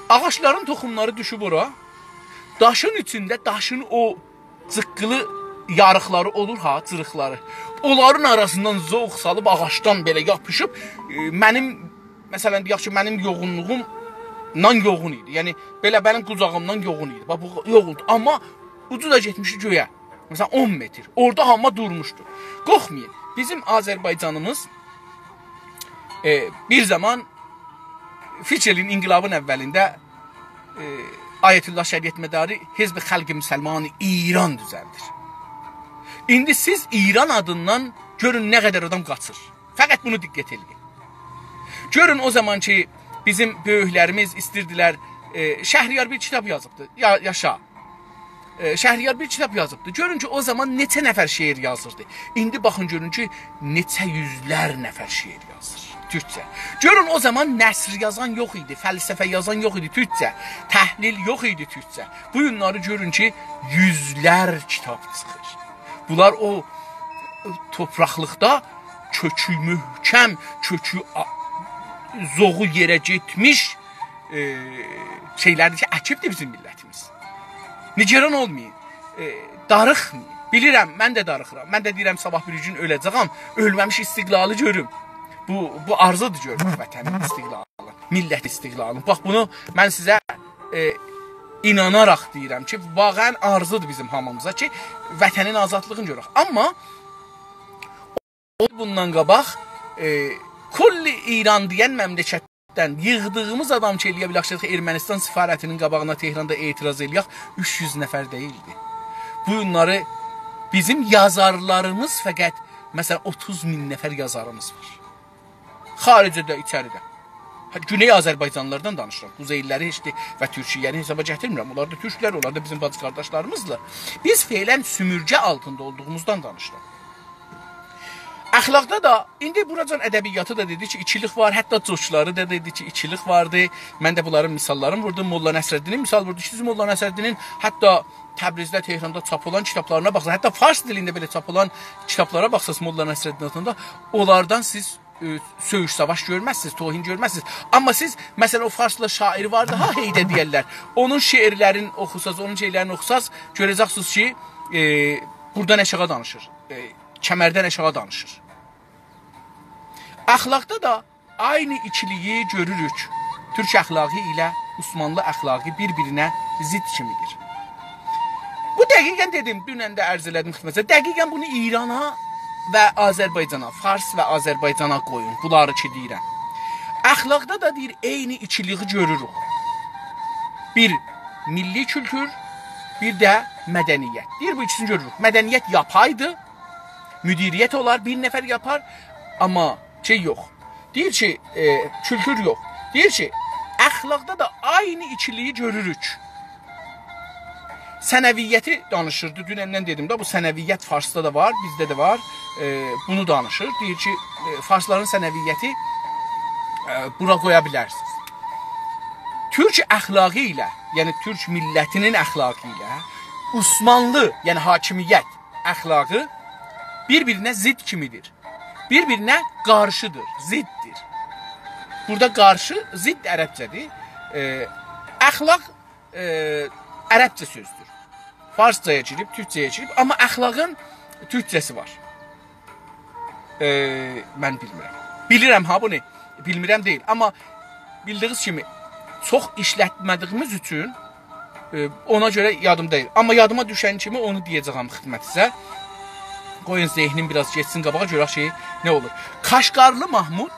Ağaçların toxumları düşüb ora. Daşın içində, daşın o cıqqılı yarıqları olur ha, cırıqları. Onların arasından zoğ salıb ağaçdan belə yapışıb, məsələn, deyək ki, mənim yoğunluğumdan yoğun idi. Yəni, belə mənim qucağımdan yoğun idi. Bax, bu yoğuldu. Amma ucu da getmişdi göyə. Məsələn, 10 metr. Orada hamma durmuşdu. Qorxmayın. Bizim Azərbaycanımız bir zaman Fiçelin inqilabın əvvəlində Ayətullah Şəriət Mədarı Hizb-i Xalq-i Müsəlmanı İran düzəldir. İndi siz İran adından görün nə qədər adam qaçır. Fəqət bunu diqqət edin. Görün o zaman ki, bizim böyüklərimiz istəyirdilər, Şəhriyar bir kitab yazıbdı, yaşa. Şəhriyar bir kitab yazıbdı. Görün ki, o zaman neçə nəfər şeir yazırdı. İndi baxın, görün ki, neçə yüzlər nəfər şeir yazır. Türkçə. Görün o zaman nəsr yazan yox idi, fəlsəfə yazan yox idi Türkçə, təhlil yox idi Türkçə. Bu günləri görün ki, yüzlər kitab çıxır. Bunlar o topraqlıqda kökü möhkəm, kökü zoğu yerə getmiş şeylərdir ki, əkibdir bizim millətimiz. Nigeran olmayın, darıxmayın. Bilirəm, mən də darıxıram. Mən də deyirəm, sabah bir gün öləcəyəm, ölməmiş istiqlalı görüm. Bu arzudur görmək vətənin istiqlalını, millət istiqlalını. Bax, bunu mən sizə inanaraq deyirəm ki, vaqən arzudur bizim hamımıza ki, vətənin azadlığını görək. Amma bundan qabaq, kulli İran deyən məmləkətdən yığdığımız adam ki, eləyə bilək ki, Ermənistan sifarətinin qabağına Tehranda etiraz eləyək, 300 nəfər deyildi. Bu günləri bizim yazarlarımız fəqət, məsələn, 30 min nəfər yazarımız var. Xaricədə, içəridə. Güney Azərbaycanlılardan danışıram. Quzeyliləri heç və Türkiyəni hesaba gətirmirəm. Onlar da türklər, onlar da bizim bacı qardaşlarımızdır. Biz feylən sümürgə altında olduğumuzdan danışıram. Əxlaqda da, indi buracan ədəbiyyatı da dedi ki, ikilik var, hətta coşları da dedi ki, ikilik vardı. Mən də bunların misallarını vurdum. Molla Nəsrəddinin misal vurdu. Siz Molla Nəsrəddinin hətta Təbrizdə, Tehranda çap olan kitablarına baxsınız, hətta fars dilində belə çap olan kitablara baxsınız Molla Nəsrəddin adında, onlardan siz söyüş, savaş görməzsiniz, tohin görməzsiniz. Amma siz, məsələn, o farslı şair vardı, ha heydə deyərlər. Onun şeirlərini oxusaz, onun şeylərini oxusaz, görəcəksiniz ki, buradan əşağa danışır, kəmərdən əşağa danışır. Əxlaqda da aynı ikiliyi görürük. Türk əxlaqı ilə Osmanlı əxlaqı bir-birinə zid kimidir. Bu dəqiqən dedim, dünən də ərz elədim xidmətə, dəqiqən bunu İrana və Azərbaycana, Fars və Azərbaycana qoyun, bunları ki deyirəm. Əxlaqda da deyir, eyni ikiliyi görürük. Bir milli kültür, bir də mədəniyyət. Deyir, bu ikisini görürük. Mədəniyyət yapaydı, müdiriyyət olar, bir nəfər yapar, amma şey yox. Deyir ki, kültür yox. Deyir ki, əxlaqda da aynı ikiliyi görürük. Sənəviyyəti danışırdı. Dünəndən dedim də, bu sənəviyyət Farsda da var, bizdə də var. Bunu danışır. Deyir ki, Farsların sənəviyyəti bura qoya bilərsiniz. Türk əxlaqı ilə, yəni Türk millətinin əxlaqı ilə Osmanlı, yəni hakimiyyət əxlaqı bir-birinə zidd kimidir. Bir-birinə qarşıdır, ziddir. Burada qarşı, zidd ərəbcədir. Əxlaq ərəbcə sözdür. Farscaya girib, türkcəyə girib, amma əxlaqın türkcəsi var. Mən bilmirəm. Bilirəm ha bunu, bilmirəm deyil. Amma bildiyiniz kimi çox işlətmədiyimiz üçün ona görə yadım deyil. Amma yadıma düşən kimi onu deyəcəyəm xidmətinizə. Qoyun zehnim biraz geçsin qabağa, görək şey nə olur. Kaşqarlı Mahmud,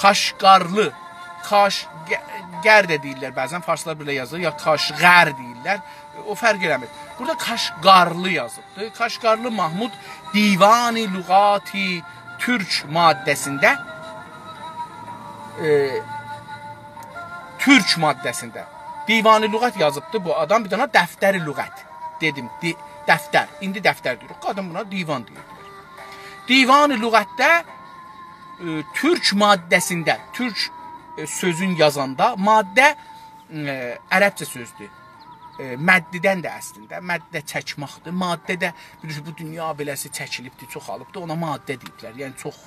Kaşqarlı, Kaşqər də deyirlər bəzən, farslar belə yazır, ya Kaşqər deyirlər, o fərq eləmir. Burada Kaşqarlı yazıbdır. Kaşqarlı Mahmud Divan-ı Lüğati Türk maddəsində Türk maddəsində Divan-ı Lüğat yazıbdır bu adam, bir dana dəftər-i lüğət dedim, dəftər, indi dəftər deyirik, qadın buna divan deyirdilər. Divan-ı lüğətdə Türk maddəsində, Türk sözün yazanda, maddə ərəbcə sözdür. Məddidən də əslində, məddə çəkmaqdır, maddə də bu dünya beləsi çəkilibdir, çoxalıbdır, ona maddə deyiblər, yəni çox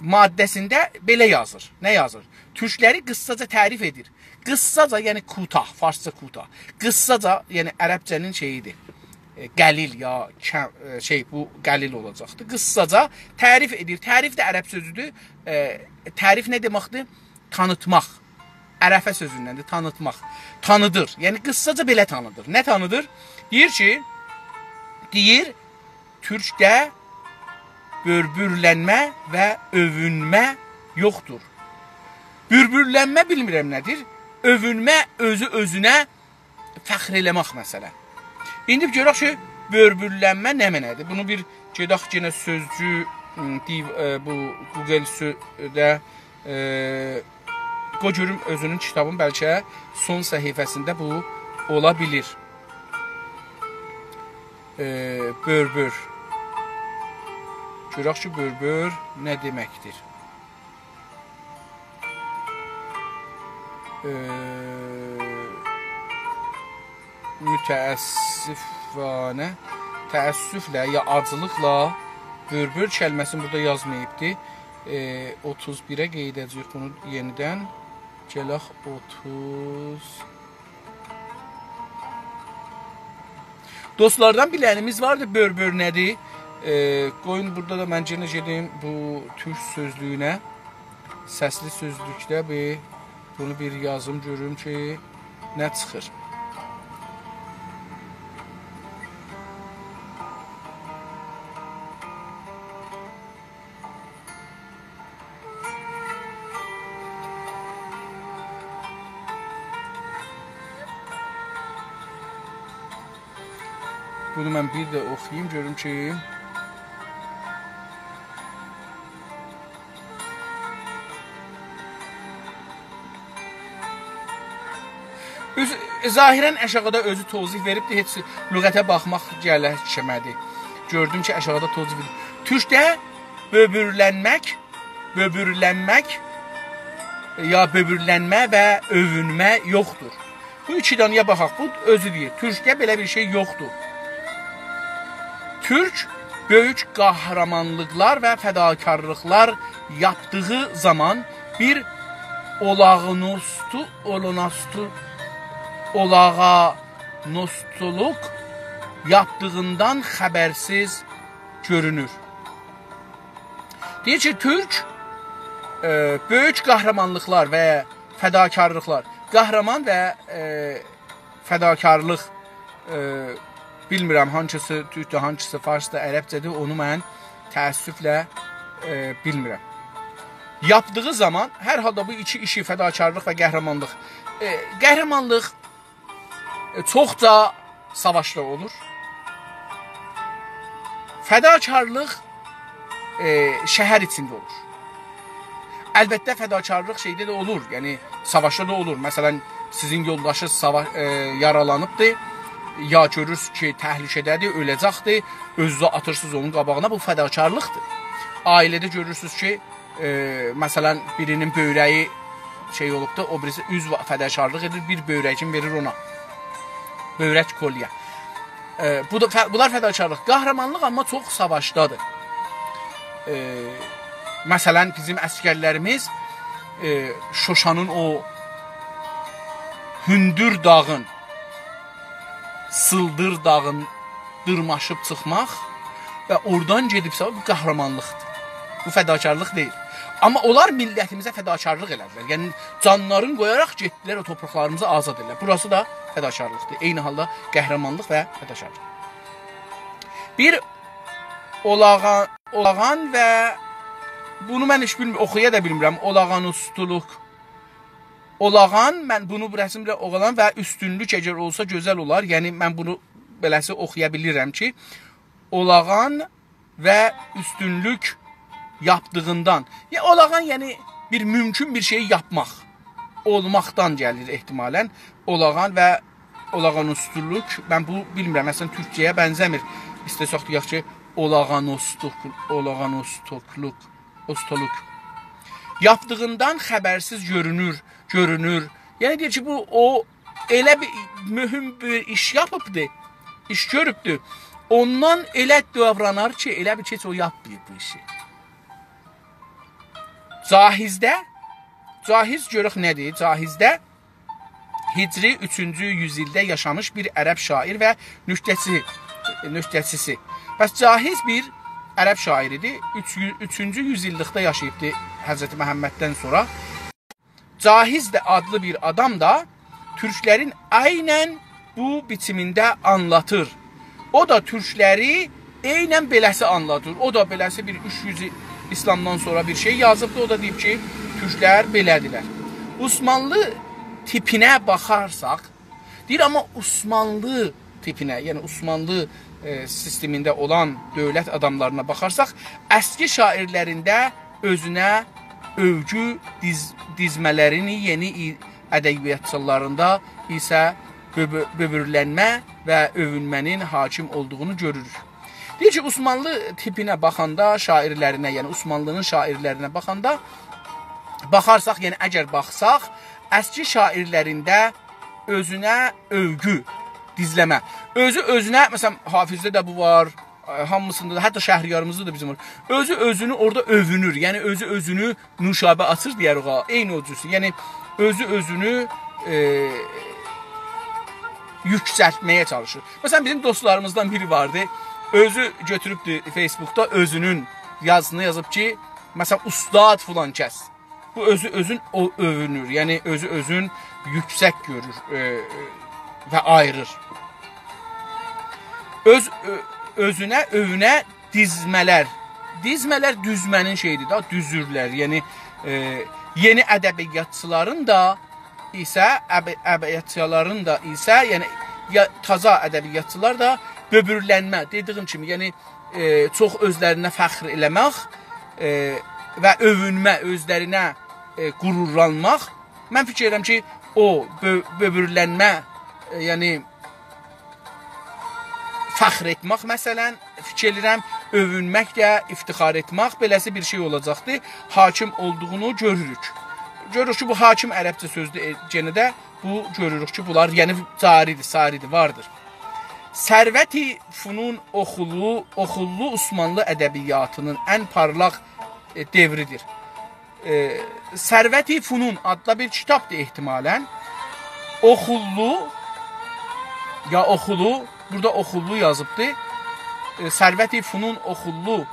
maddəsində belə yazır. Nə yazır? Türkləri qıssaca tərif edir. Qıssaca, yəni kutah, farsca kutah. Qıssaca, yəni ərəbcənin şeyidir. Qəlil ya bu qəlil olacaqdır. Qıssaca tərif edir. Tərif də ərəb sözüdür. Tərif nə deməkdir? Tanıtmaq. Ərəfə sözündəndir, tanıtmaq. Tanıdır. Yəni qıssaca belə tanıdır. Nə tanıdır? Deyir, türkdə börbürlənmə və övünmə yoxdur. Börbürlənmə bilmirəm nədir? Övünmə, özü-özünə fəxr eləmək məsələ. İndi görək ki, börbürlənmə nə mənədir? Bunu bir gedək yenə sözcü, bu Google-də qoy görüm özünün kitabın bəlkə son səhifəsində bu ola bilir. Börbür. Görək ki, börbür nə deməkdir? Mütəəssifanə, təəssüflə ya acılıqla börbür kəlməsini burada yazmayıbdır. 31-ə qeyd edəcəyik bunu yenidən. Gələk 30. Dostlardan bilənimiz vardı, börbür nədir? Qoyun burada da mən yenə gedim bu türk sözlüyünə, səsli sözlükdə bunu bir yazım görüm ki, nə çıxır. Bunu mən bir də oxuyayım, görüm ki, zahirən əşağıda özü tozih veribdir, heç lüğətə baxmaq gələkmədi. Gördüm ki, əşağıda tozih verib. Türkdə böbürlənmək ya böbürlənmə və övünmə yoxdur. Bu iki danıya baxaq, bu özü deyir. Türkdə belə bir şey yoxdur. Türk böyük qəhrəmanlıqlar və fədakarlıqlar yaptığı zaman bir olağanostuluq yaptığından xəbərsiz görünür. Deyir ki, Türk böyük qəhrəmanlıqlar və fədakarlıqlar, qəhrəman və fədakarlıq, bilmirəm hancısı türkdə, hancısı farsda, ərəbcədir, onu mən təəssüflə bilmirəm. Yapdığı zaman, hər halda bu iki işi, fədakarlıq və qəhrəmanlıq. Qəhrəmanlıq çoxca savaşda olur. Fədakarlıq şəhər içində olur. Əlbəttə, fədakarlıq şeydə də olur, yəni savaşda da olur. Məsələn, sizin yoldaşınız yaralanıbdır, ya görürsünüz ki, təhlükədədir, öləcəkdir, özünüzü atırsınız onun qabağına, bu fədakarlıqdır. ailədə görürsünüz ki, məsələn, birinin böyrəyi şey olubdur, o birisi üzv fədakarlıq edir, bir böyrəkin verir ona. Böyrək kolye. Bunlar fədakarlıq. Qəhrəmanlıq amma çox savaşdadır. Məsələn, bizim əskərlərimiz Şuşanın o hündür dağın, sıldır dağın dırmaşıb çıxmaq və oradan gedibsə, bu qəhrəmanlıqdır. Bu fədakarlıq deyil. Amma onlar millətimizə fədakarlıq elədilər. Yəni, canlarını qoyaraq getdilər, o torpaqlarımızı azad edirlər. Burası da fədakarlıqdır. Eyni halda qəhrəmanlıq və fədakarlıq. Bir olağan və bunu mən heç oxuya da bilmirəm. Olağanüstülük. Olağan, mən bunu rəsmlə oğlan və üstünlük əgər olsa gözəl olar. Yəni, mən bunu beləsi oxuya bilirəm ki, olağan və üstünlük yapdığından. Olağan, yəni bir mümkün bir şeyi yapmaq, olmaqdan gəlir ehtimalən. Olağan və olağanüstülük, mən bu bilmirəm, məsələn, türkçəyə bənzəmir. İstəsək deyək ki, olağanüstülük. Yapdığından xəbərsiz görünür. Yəni deyir ki, bu o elə bir mühüm bir iş yapıbdır, iş görübdür. Ondan elə davranar ki, elə bir ki, o yapmayıb bu işi. Cahizdə, cahiz görək nədir? Cahizdə Hicri 3-cü yüzildə yaşamış bir ərəb şair və nöqtəçisi. Bəs cahiz bir ərəb şairidir. 3-cü yüzillikdə yaşayıbdır Həzrəti Məhəmməddən sonra. Cahiz də adlı bir adam da türklərin aynən bu biçimində anlatır. O da türkləri eynən beləsi anlatır. O da beləsi bir 300 İslamdan sonra bir şey yazıbdır. O da deyib ki, türklər belədirlər. Osmanlı tipinə baxarsaq, deyir, amma Osmanlı tipinə, yəni Osmanlı sistemində olan dövlət adamlarına baxarsaq, əski şairlərində özünə övgü dizmələrini yeni ədəbiyyatçılarında isə böbürlənmə və övünmənin hakim olduğunu görürük. Deyir ki, Osmanlı tipinə baxanda, şairlərinə, yəni Osmanlının şairlərinə baxanda, baxarsaq, yəni əgər baxsaq, əski şairlərində özünə övgü, dizləmə. Özünə, məsələn, Hafizdə də bu var, hamısında da, hətta Şəhriyarımızda da bizim var. Özünü orada övünür, yəni özünü nuşabə açır deyərik ha, eyni o cüsü. Yəni, özünü yüksəltməyə çalışır. Məsələn, bizim dostlarımızdan biri vardı, özü götürübdür Facebookda özünün yazısını yazıb ki, məsələn, ustad filan kəs. Bu özün övünür, yəni özün yüksək görür və ayırır. Özünə, övünə dizmələr. Dizmələr düzmənin şeyidir da, düzürlər. Yəni, yeni ədəbiyyatçıların da isə, yəni taza ədəbiyyatçılar da böbürlənmə, dediyim kimi, yəni çox özlərinə fəxr eləmək və övünmə, özlərinə qürurlanmaq. Mən fikir edirəm ki, o böbürlənmə, yəni fəxr etmək, məsələn, fikir edirəm, övünmək də, iftixar etmək, beləsi bir şey olacaqdır. Hakim olduğunu görürük. Görürük ki, bu hakim ərəbcə sözdür, yenə də bu görürük ki, bunlar, yəni saridir, vardır. Sərvət-i Funun oxullu Osmanlı ədəbiyyatının ən parlaq devridir. Sərvət-i Funun adlı bir kitabdır ehtimalən. Oxullu, burada oxullu yazıbdır. Sərvət-i Funun oxullu,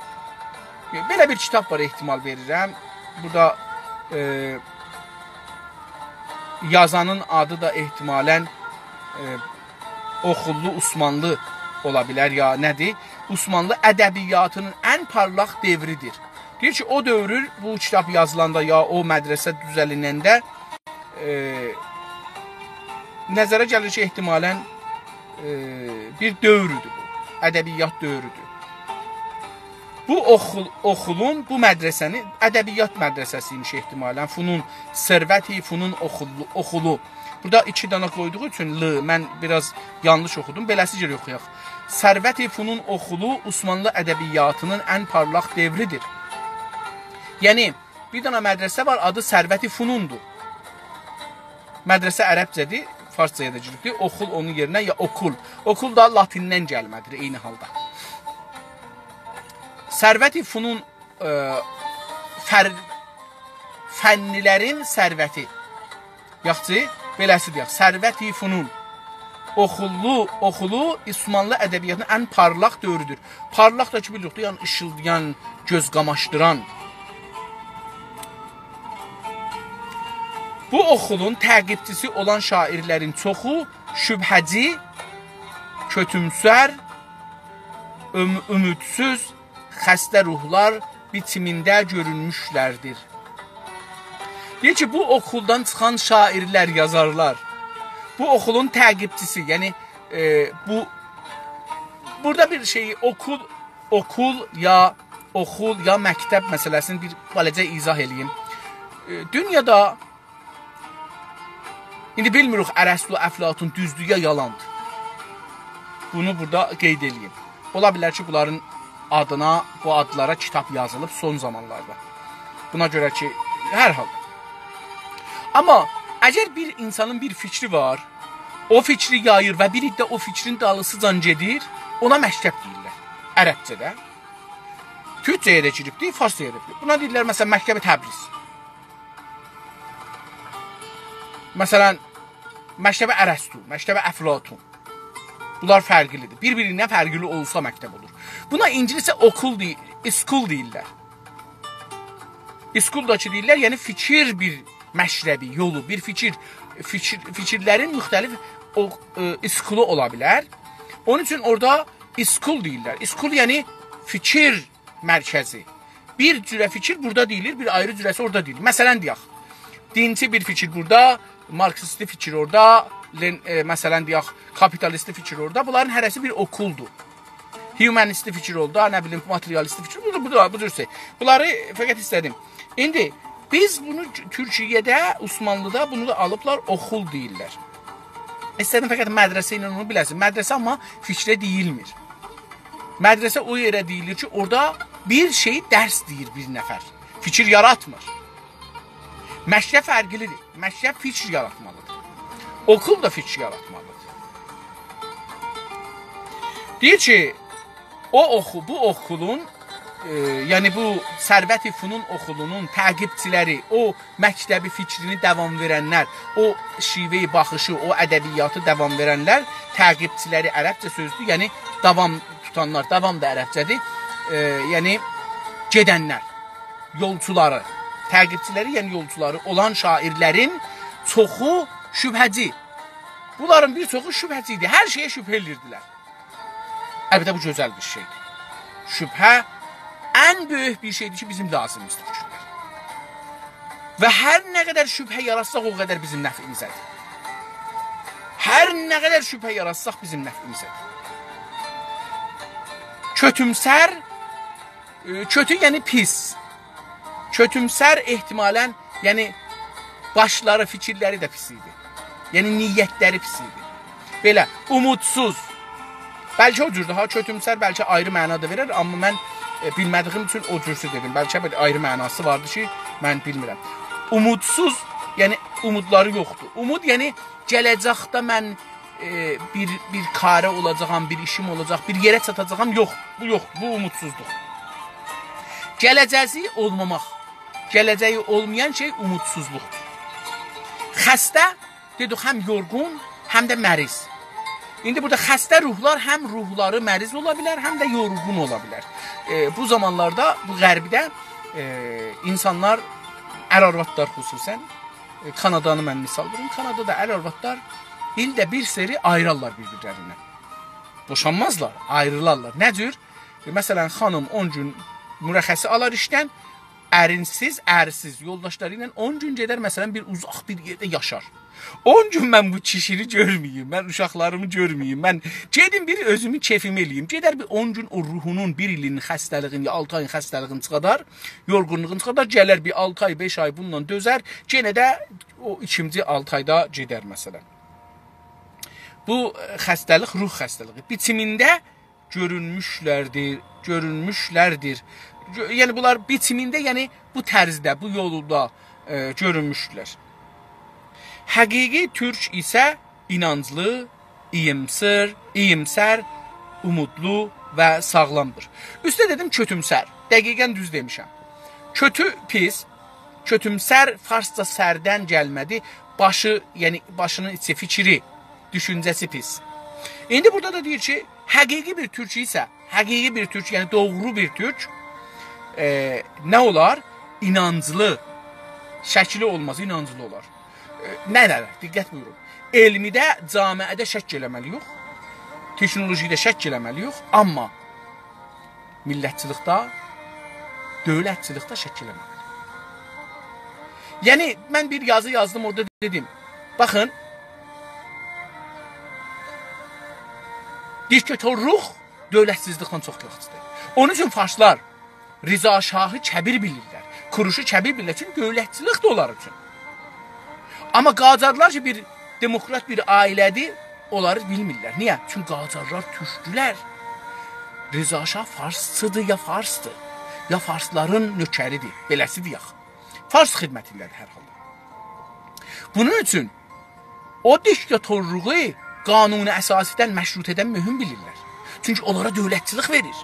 belə bir kitab var, ehtimal verirəm. Burada yazanın adı da ehtimalən oxullu Osmanlı ola bilər, ya nədir? Osmanlı ədəbiyyatının ən parlaq devridir. Deyir ki, o dövrür, bu kitab yazılanda, ya o mədrəsə düzəlinəndə nəzərə gəlir ki, ehtimalən bir dövrüdür bu, ədəbiyyat dövrüdür. Bu oxulun, bu mədrəsəni, ədəbiyyat mədrəsəsiymiş ehtimalən, Funun, Sərvət-i Funun oxulu. Burada 2 dana qoyduğu üçün mən biraz yanlış oxudum, beləsi görə oxuyaq. Sərvət-i Funun oxulu Osmanlı ədəbiyyatının ən parlaq devridir. Yəni, bir dənə mədrəsə var, adı Sərvət-i Funundur. Mədrəsə ərəbcədir, farscaya da giribdir. Oxul onun yerinə, ya okul. Okul da latindən gəlmədir, eyni halda. Sərvət-i Funun fənnilərin sərvəti. Yaxçı, beləsi deyək, Sərvət-i Funun. Oxulu Osmanlı ədəbiyyatının ən parlaq dövrüdür. Parlaq da ki, bilirik, yəni işıldayan, göz qamaşdıran. Bu oxulun təqibçisi olan şairlərin çoxu şübhəci, kötümsər, ümidsüz, xəstə ruhlar biçimində görünmüşlərdir. Deyir ki, bu oxuldan çıxan şairlər, yazarlar, bu oxulun təqibçisi, yəni burada bir şeyi okul ya məktəb məsələsini bir baləcə izah edeyim. Dünyada indi bilmirik Ərəstu, Əflatun düzdür ya yalandır. Bunu burada qeyd edeyim. Ola bilər ki, bunların adına, bu adlara kitab yazılıb son zamanlarda. Buna görə ki, hər halda. Amma əgər bir insanın bir fikri var, o fikri yayır və bir iddə o fikrin dalısıcan gedir, ona məktəb deyirlər. Ərəbcədə. Türkcəyə də giribdir, farscəyə də. Buna deyirlər, məsələn, Məktəbi Təbriz. Məsələn, Məktəbi Ərəstu, Məktəbi Əflatun. Bunlar fərqlidir. Bir-birindən fərqli olsa məktəb olur. Buna ingiliscə okul deyil, school deyirlər. School da ki deyirlər, yəni fikir bir məşrəbi, yolu, bir fikirlərin müxtəlif schoolu ola bilər. Onun üçün orada school deyirlər. School yəni fikir mərkəzi. Bir cürə fikir burada deyilir, bir ayrı cürəsi orada deyilir. Məsələn deyək, dinçi bir fikir burada, marksisti fikir orada, məsələn deyək, kapitalisti fikir orada. Bunların hərəsi bir okuldur. Humanisti fikir orada, nə bilim, materialisti fikir orada, bu cür. Bunları fəqət istədim. İndi biz bunu Türkiyədə, Osmanlıda bunu da alıblar, oxul deyirlər. İstədim fəqət mədrəsə ilə onu biləsin. Mədrəsə amma fikrə deyilmir. Mədrəsə o yerə deyilir ki, orada bir şey dərs deyir bir nəfər. Fikir yaratmır. Məktəb fərqlidir. Məktəb fikir yaratmalıdır. Okul da fikir yaratmalıdır. Deyir ki, bu okulun, yəni bu Sərvət-i Funun oxulunun təqibçiləri, o məktəbi fikrini davam verənlər, o şiveyi baxışı, o ədəbiyyatı davam verənlər, təqibçiləri ərəbcə sözdür, yəni davam tutanlar, davam da ərəbcədir, yəni gedənlər, yolçuları, təqibçiləri, yəni yolçuları olan şairlərin çoxu şübhəci. Bunların bir çoxu şübhəci idi, hər şeyə şübhə edirdilər. Əlbəttə bu gözəl bir şeydir. Şübhə ən böyük bir şeydir ki, bizim lazımımızdır fikirlər. Və hər nə qədər şübhə yaratsaq, o qədər bizim nəfimizədir. Hər nə qədər şübhə yaratsaq, bizim nəfimizədir. Kötümsər, kötü yəni pis. Kötümsər ehtimalən, yəni başları, fikirləri də pis idi. Yəni niyyətləri pis idi. Belə, umudsuz. Bəlkə o cürdür, kötümsər bəlkə ayrı məna da verər, amma mən bilmədiyim üçün o cürsü dedim. Bəlkə ayrı mənası vardı ki, mən bilmirəm. Umudsuz, yəni umudları yoxdur. Umud, yəni gələcəkdə mən bir karə olacağam, bir işim olacaq, bir yerə çatacağam, yox, bu yoxdur, bu umudsuzluq. Gələcəyi olmamaq, gələcəyi olmayan şey umudsuzluqdur. Xəstə, dedik, həm yorğun, həm də məriz. İndi burada xəstə ruhlar həm ruhları məriz ola bilər, həm də yorğun ola bilər. Bu zamanlarda, bu qərbidə insanlar, ər-arvadlar xüsusən, Kanadanı mən misal verim, Kanadada ər-arvadlar ildə bir seri ayrılarlar bir-birlərindən. Boşanmazlar, ayrılarlar. Nə cür? Məsələn, xanım 10 gün mürəxəsi alar işdən, ərinsiz, ərsiz yoldaşları ilə 10 gün gedər, məsələn, bir uzaq bir yerdə yaşar. 10 gün mən bu kişini görməyim, mən uşaqlarımı görməyim, mən gedim bir özümü keyfimi eləyim. Gedər bir 10 gün o ruhunun, bir ilin xəstəliğin, 6 ayın xəstəliğini çıxadar, yorğunluğunu çıxadar, gələr bir 6 ay, 5 ay bununla dözər, yenə də o ikinci 6 ayda gedər məsələn. Bu xəstəlik ruh xəstəliği biçimində görünmüşlərdir. yəni bunlar biçimində, yəni bu tərzdə, bu yolda görünmüşdülər. Həqiqi türk isə inanclı, iyimsər, umudlu və sağlamdır. Üstə dedim kötümsər. Dəqiqən düz demişəm. Kötü pis, kötümsər farsca sərdən gəlmədi. Başı, yəni başının içi, fikri, düşüncəsi pis. İndi burada da deyir ki, həqiqi bir türk isə, həqiqi bir türk, yəni doğru bir türk nə olar? İnanclı. Şəkli olmaz, inanclı olar. Nələr? Diqqət buyurun. Elmidə, camiədə şəkk eləməli yox. Teknolojikdə şəkk eləməli yox. Amma millətçilikdə, dövlətçilikdə şəkk eləməli. Yəni, mən bir yazı yazdım, orada dedim. Baxın, diktatorluq dövlətsizlikdən çox yaxşıdır. Onun üçün farslar Rıza Şahı kəbir bilirlər. Kuruşu kəbir bilirlər. Çünki dövlətçilik də onlar üçün. Amma Qacarlar ki, bir demokrat bir ailədir, onları bilmirlər. Niyə? Çünki Qacarlar türkdülər. Rıza Şah farsçıdır, ya farsdır. Ya farsların nökəridir. Beləsidir yax. Fars xidmətindən hər halda. Bunun üçün o diktatorluğu qanuni əsasidən, məşrutiyyədən mühüm bilirlər. Çünki onlara dövlətçilik verir.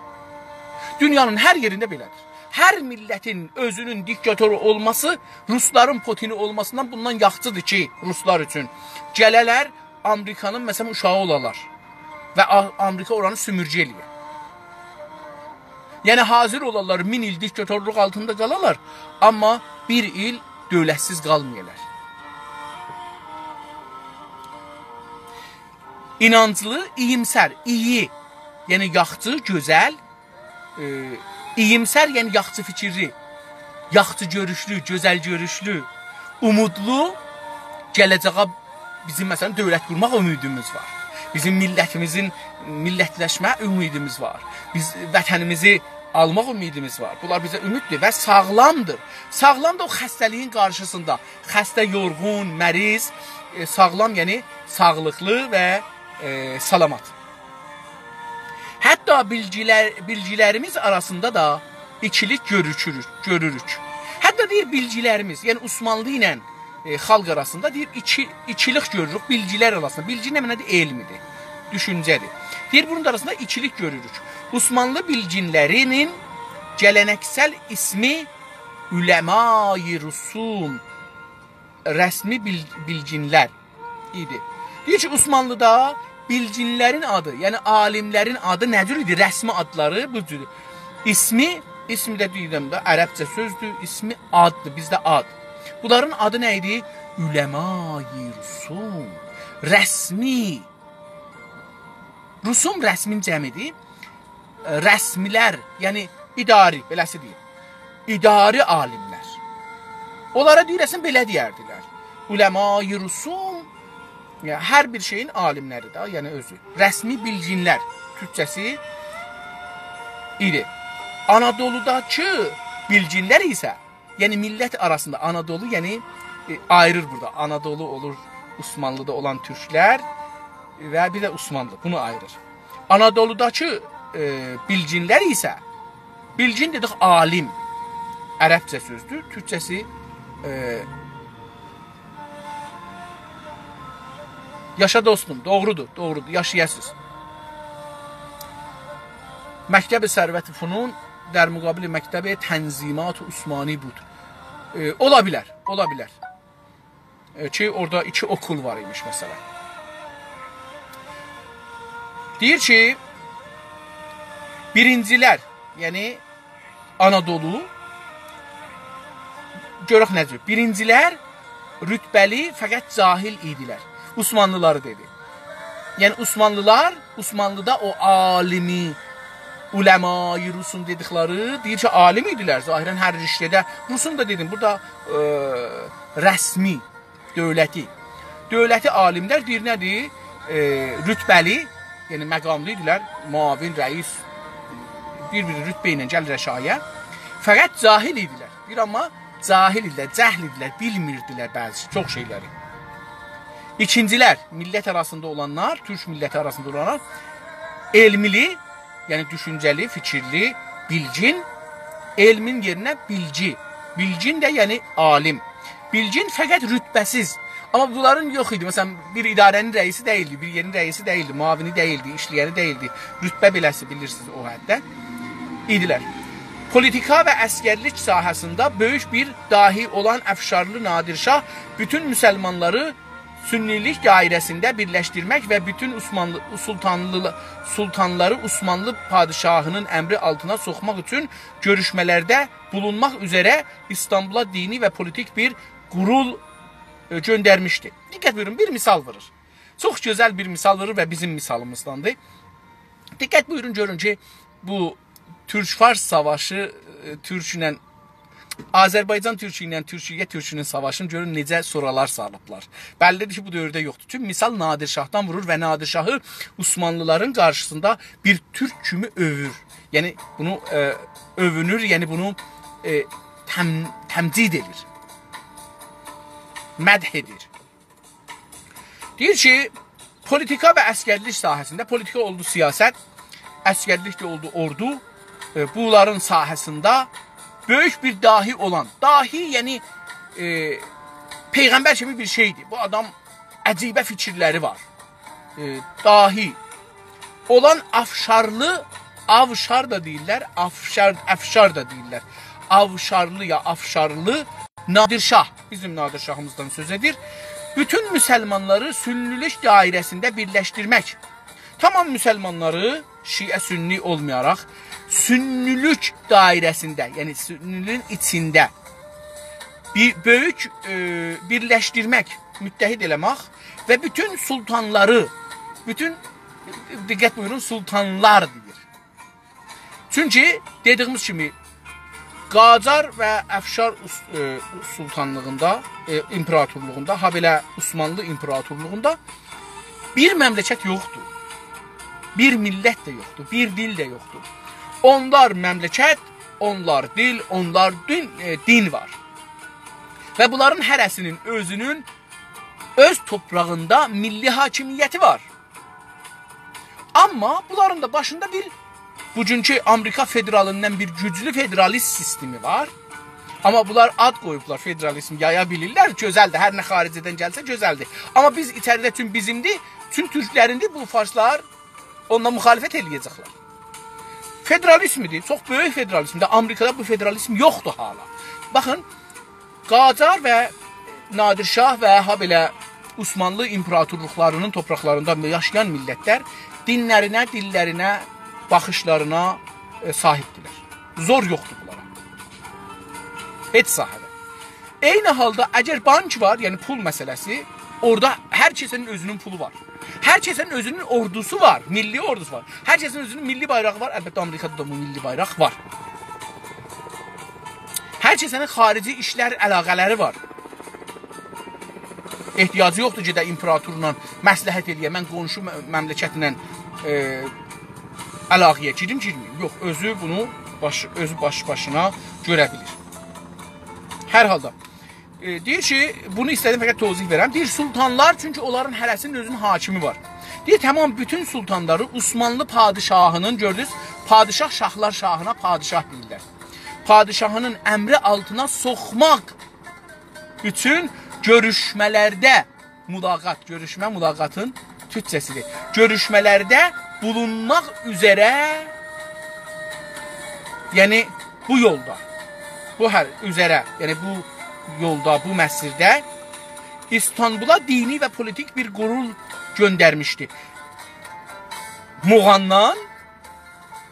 Dünyanın hər yerində belədir. Hər millətin özünün diktatoru olması, Rusların Putini olmasından bundan yaxçıdır ki, Ruslar üçün. Gələlər, Amerikanın məsələn uşağı olalar və Amerika oranı sümürcə eləyir. Yəni, hazır olarlar, 1000 il diktatorluq altında qalalar, amma bir il dövlətsiz qalmayırlar. İnanclı, iyimsər, iyi, yəni yaxçı, gözəl, iyimsər, yəni yaxçı fikirli, yaxçı görüşlü, gözəl görüşlü, umudlu, gələcəyə bizim məsələn dövlət qurmaq ümidimiz var. Bizim millətimizin millətləşmə ümidimiz var. Biz vətənimizi almaq ümidimiz var. Bunlar bizə ümiddir və sağlamdır. Sağlam da o xəstəliyin qarşısında. Xəstə, yorğun, məriz, sağlam, yəni sağlıqlı və salamat. Hətta bilgilərimiz arasında da ikilik görürük. Hətta deyir bilgilərimiz, yəni Osmanlı ilə xalq arasında deyir ikilik görürük bilgilər arasında. Bilgi nə mənədir? Elmidir, düşüncədir. Deyir bunun arasında ikilik görürük. Osmanlı bilginlərinin gələneksel ismi Üləma-i Rusum, rəsmi bilginlər idi. Deyir ki, Osmanlıda bilginlərin adı, yəni alimlərin adı nə cür idi? Rəsmi adları bu cür. İsmi də deyirəm də, ərəbcə sözdür, ismi addır, bizdə ad. Bunların adı nə idi? Üləma-i Rusum, rəsmi. Rusum rəsmin cəmidir. Rəsmilər, yəni idari, beləsi deyil. İdari alimlər. Onlara deyirəsin, belə deyərdilər. Üləma-i Rusum, yəni, hər bir şeyin alimləri də, yəni özü. Rəsmi bilginlər, türkçəsi idi. Anadoludakı bilginlər isə, yəni millət arasında Anadolu, yəni ayırır burada. Anadolu olur Osmanlıda olan türklər və bir də Osmanlı, bunu ayırır. Anadoludakı bilginlər isə, bilgin dedik alim, ərəbcə sözdür, türkçəsi yaşa dostum, doğrudur, yaşayasınız. Məktəb-i Sərvət-i Funun در مقابل مکتب تنظیمات عثمانی بود. Ola bilər. Ki orada 2 okul var imiş məsələn. Deyir ki, birincilər, yəni Anadolu, görək necə? Birincilər rütbəli, fəqət cahil idilər. Osmanlıları dedi. Yəni Osmanlıda o alimi, Uləma-i Rusum dedikləri, deyir ki, alim idilər zahirən hər riştədə. Rusum da dedim, burada rəsmi, dövləti alimlər deyir nədir? Rütbəli, yəni məqamlı idilər, muavin, rəis, bir-bir rütbə ilə gəlir şaya. Fəqət cahil idilər. Bir amma cahil idilər, cəhl idilər, bilmirdilər bəzi, çox şeyləri. İkincilər, millət arasında olanlar, türk milləti arasında olanlar, elmili, yəni düşüncəli, fikirli, bilgin elmin yerinə bilgi. Bilgin də yəni alim. Bilgin fəqət rütbəsiz. Amma bunların yox idi. Məsələn, bir idarənin rəisi deyildi, bir yerin rəisi deyildi, mavini deyildi, işləyəni deyildi. Rütbə beləsi bilirsiniz o həddə idilər. Politika və əskərlik sahəsində böyük bir dahi olan Əfşarlı Nadir Şah bütün müsəlmanları sünnilik dairəsində birləşdirmək və bütün sultanları Osmanlı padişahının əmri altına soxmaq üçün görüşmələrdə bulunmaq üzərə İstanbula dini və politik bir qurul göndərmişdi. Diqqət buyurun, bir misal verir. Çox gözəl bir misal verir və bizim misalımızdandır. Diqqət buyurun, görün ki, bu Türk-Fars savaşı, Türklə Azərbaycan Türkü ilə Türkiyə Türkünün savaşını görün necə soralar salıblar. Bəllidir ki, bu dövrdə yoxdur. Tüm misal Nadir Şahdan vurur və Nadir Şahı Osmanlıların qarşısında bir Türk kimi övür. Yəni bunu övünür, yəni bunu təmcid edir. Mədh edir. Deyir ki, politika və əskərlik sahəsində, politika oldu siyasət, əskərlik də oldu ordu, bunların sahəsində böyük bir dahi olan, dahi yəni Peyğəmbər kimi bir şeydir. Bu adam əcibə fikirləri var. Dahi olan Afşarlı, Avşar da deyirlər, Əfşar da deyirlər. Avşarlı ya Afşarlı Nadir Şah, bizim Nadir Şahımızdan söz edir. Bütün müsəlmanları sünnilik dairəsində birləşdirmək. Tamam müsəlmanları Şiə sünni olmayaraq, sünnülük dairəsində, yəni sünnülüğün içində böyük birləşdirmək, müttəhid eləmək və bütün sultanları, bütün, diqqət buyurun, sultanlar deyir. Çünki dediyimiz kimi Qacar və Əfşar sultanlığında, imperatorluğunda, ha belə Osmanlı imperatorluğunda bir məmləkət yoxdur. Bir millət də yoxdur, bir dil də yoxdur. Onlar məmləkət, onlar dil, onlar din var. Və bunların hərəsinin özünün öz toprağında milli hakimiyyəti var. Amma bunların da başında bir bugünkü Amerika federalından bir güclü federalist sistemi var. Amma bunlar ad qoyublar, federalizm yaya bilirlər, gözəldir, hər nə xaricədən gəlsə gözəldir. Amma biz içəridə tüm bizimdir, tüm türklərindir, bu farslar onunla müxalifət eləyəcəklər. Federalizmidir, çox böyük federalizmdir. Amerikada bu federalizm yoxdur hala. Baxın, Qacar və Nadir Şah və ha belə Osmanlı imperatorluqlarının topraqlarında yaşayan millətlər dinlərinə, dillərinə, baxışlarına sahibdirlər. Zor yoxdur bunlara. Heç sahədə. Eyni halda əgər bank var, yəni pul məsələsi, orada hər kəsənin özünün pulu var. Hər kəsənin özünün ordusu var, milli ordusu var. Hər kəsənin özünün milli bayrağı var. Əlbəttə Amerikada da bu milli bayraq var. Hər kəsənin xarici işlər əlaqələri var. Ehtiyacı yoxdur ki, də imperatorla məsləhət eləyə, mən qonşu məmləkətlə əlaqəyə girməyim. Yox, özü bunu özü başına görə bilir. Hər halda deyir ki, bunu istədim fəqət tozih verəm. Deyir, sultanlar, çünki onların hərəsinin özünün hakimi var. Deyir, tamam bütün sultanları Osmanlı padişahının, gördünüz, padişah şahlar şahına padişah deyirlər. Padişahının əmri altına soxmaq üçün görüşmələrdə mülaqat, görüşmə mülaqatın türkçəsidir. Görüşmələrdə bulunmaq üzərə, yəni bu yolda, bu üzərə, yəni bu yolda, bu məsirdə İstanbula dini və politik bir qurul göndərmişdi. Muğandan,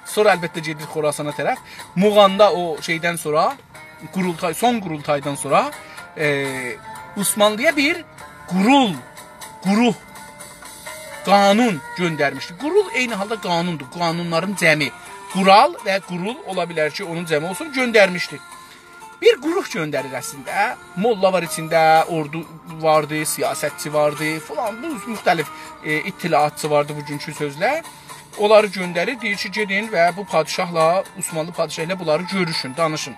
sonra əlbəttə gedir Xorasana tərəf, Muğanda o şeydən sonra, son qurultaydan sonra Osmanlıya bir quruh, qanun göndərmişdi. Qurul eyni halda qanundur, qanunların cəmi. Qural və qurul ola bilər ki, onun cəmi olsun, göndərmişdi. Bir quruh göndərir əslində. Molla var içində, ordu vardı, siyasətçi vardı, falan, bu müxtəlif ittilaatçı vardı bugünkü sözlə. Onları göndərir, deyir ki, gedin və bu padişahla, Osmanlı padişahı ilə bunları görüşün, danışın.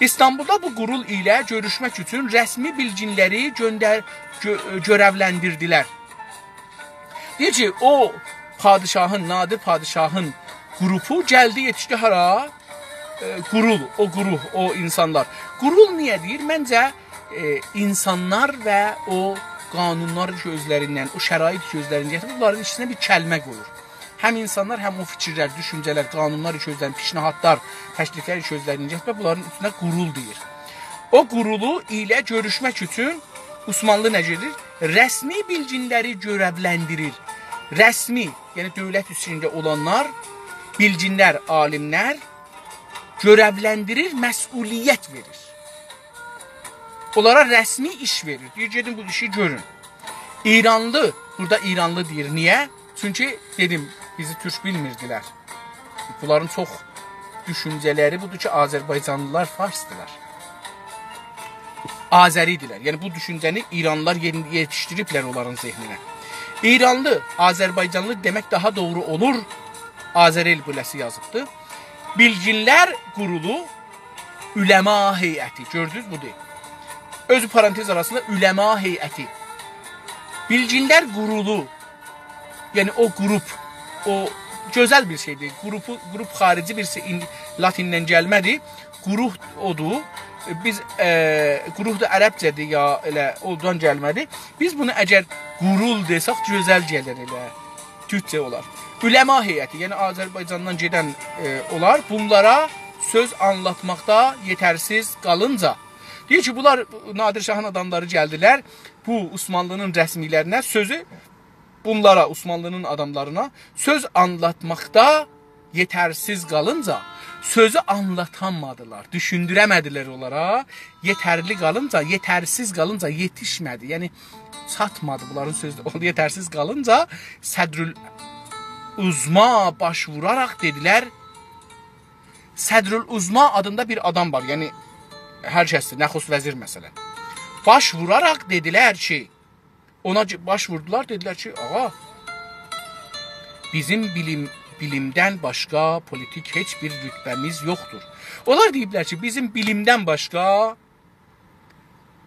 İstanbulda bu qurul ilə görüşmək üçün rəsmi bilginləri görevləndirdilər. Deyir ki, o padişahın, Nadir padişahın qrupu gəldi, yetişdi hara? qurul, o quruh, o insanlar. Qurul niyə deyir? Məncə insanlar və o qanunlar gözlərindən, o şərait gözlərindən gətirib bunların içinə bir kəlmə qoyur. Həm insanlar, həm o fikirlər, düşüncələr, qanunlar gözlərindən, pişnahatlar, təkliflər gözlərindən gətirib bunların üstünə qurul deyir. O qurulu ilə görüşmək üçün Osmanlı nə gedir? Rəsmi bilginləri görevləndirir. Rəsmi, yəni dövlət içində olanlar, bilginlər, alimlər görevləndirir, məsuliyyət verir. Onlara rəsmi iş verir. Deyir, gedin bu işi görün. İranlı, burada İranlı deyir. Niyə? Çünki dedim, bizi türk bilmirdilər. Bunların çox düşüncələri budur ki, Azərbaycanlılar farsdılar. Azəridirlər. Yəni bu düşüncəni İranlılar yetişdiriblər onların zehninə. İranlı, Azərbaycanlı demək daha doğru olur. Azərel böləsi yazıbdır. Bilginlər qurulu, üləma heyəti. Gördünüz budur. Özü parantez arasında üləma heyəti. Bilginlər qurulu, yəni o qrup, o gözəl bir şeydir. Qrup xarici bir şey, latindən gəlmədir. Quruh odur. Biz quruh da ərəbcədir ya elə ondan gəlmədi. Biz bunu əgər qurul desək gözəl gəlir elə. Türkçə olar. Üləma heyəti, yəni Azərbaycandan gedən olar. Bunlara söz anlatmaqda yetərsiz qalınca. Deyir ki, bunlar Nadir Şahın adamları gəldilər. Bu Osmanlının rəsmilərinə sözü bunlara, Osmanlının adamlarına söz anlatmaqda yetərsiz qalınca sözü anlatanmadılar, düşündürəmədilər onlara. Yetərli qalınca, yetərsiz qalınca yetişmədi. Yəni çatmadı bunların sözü. Yetərsiz qalınca Sədrül Uzma baş vuraraq dedilər. Sədrül Uzma adında bir adam var. Yəni hər kəsdir, Nəxus vəzir məsələn. Baş vuraraq dedilər ki, ona baş vurdular, dedilər ki, ağa, bizim bilimdən başqa politik heç bir rütbəmiz yoxdur. Onlar deyiblər ki, bizim bilimdən başqa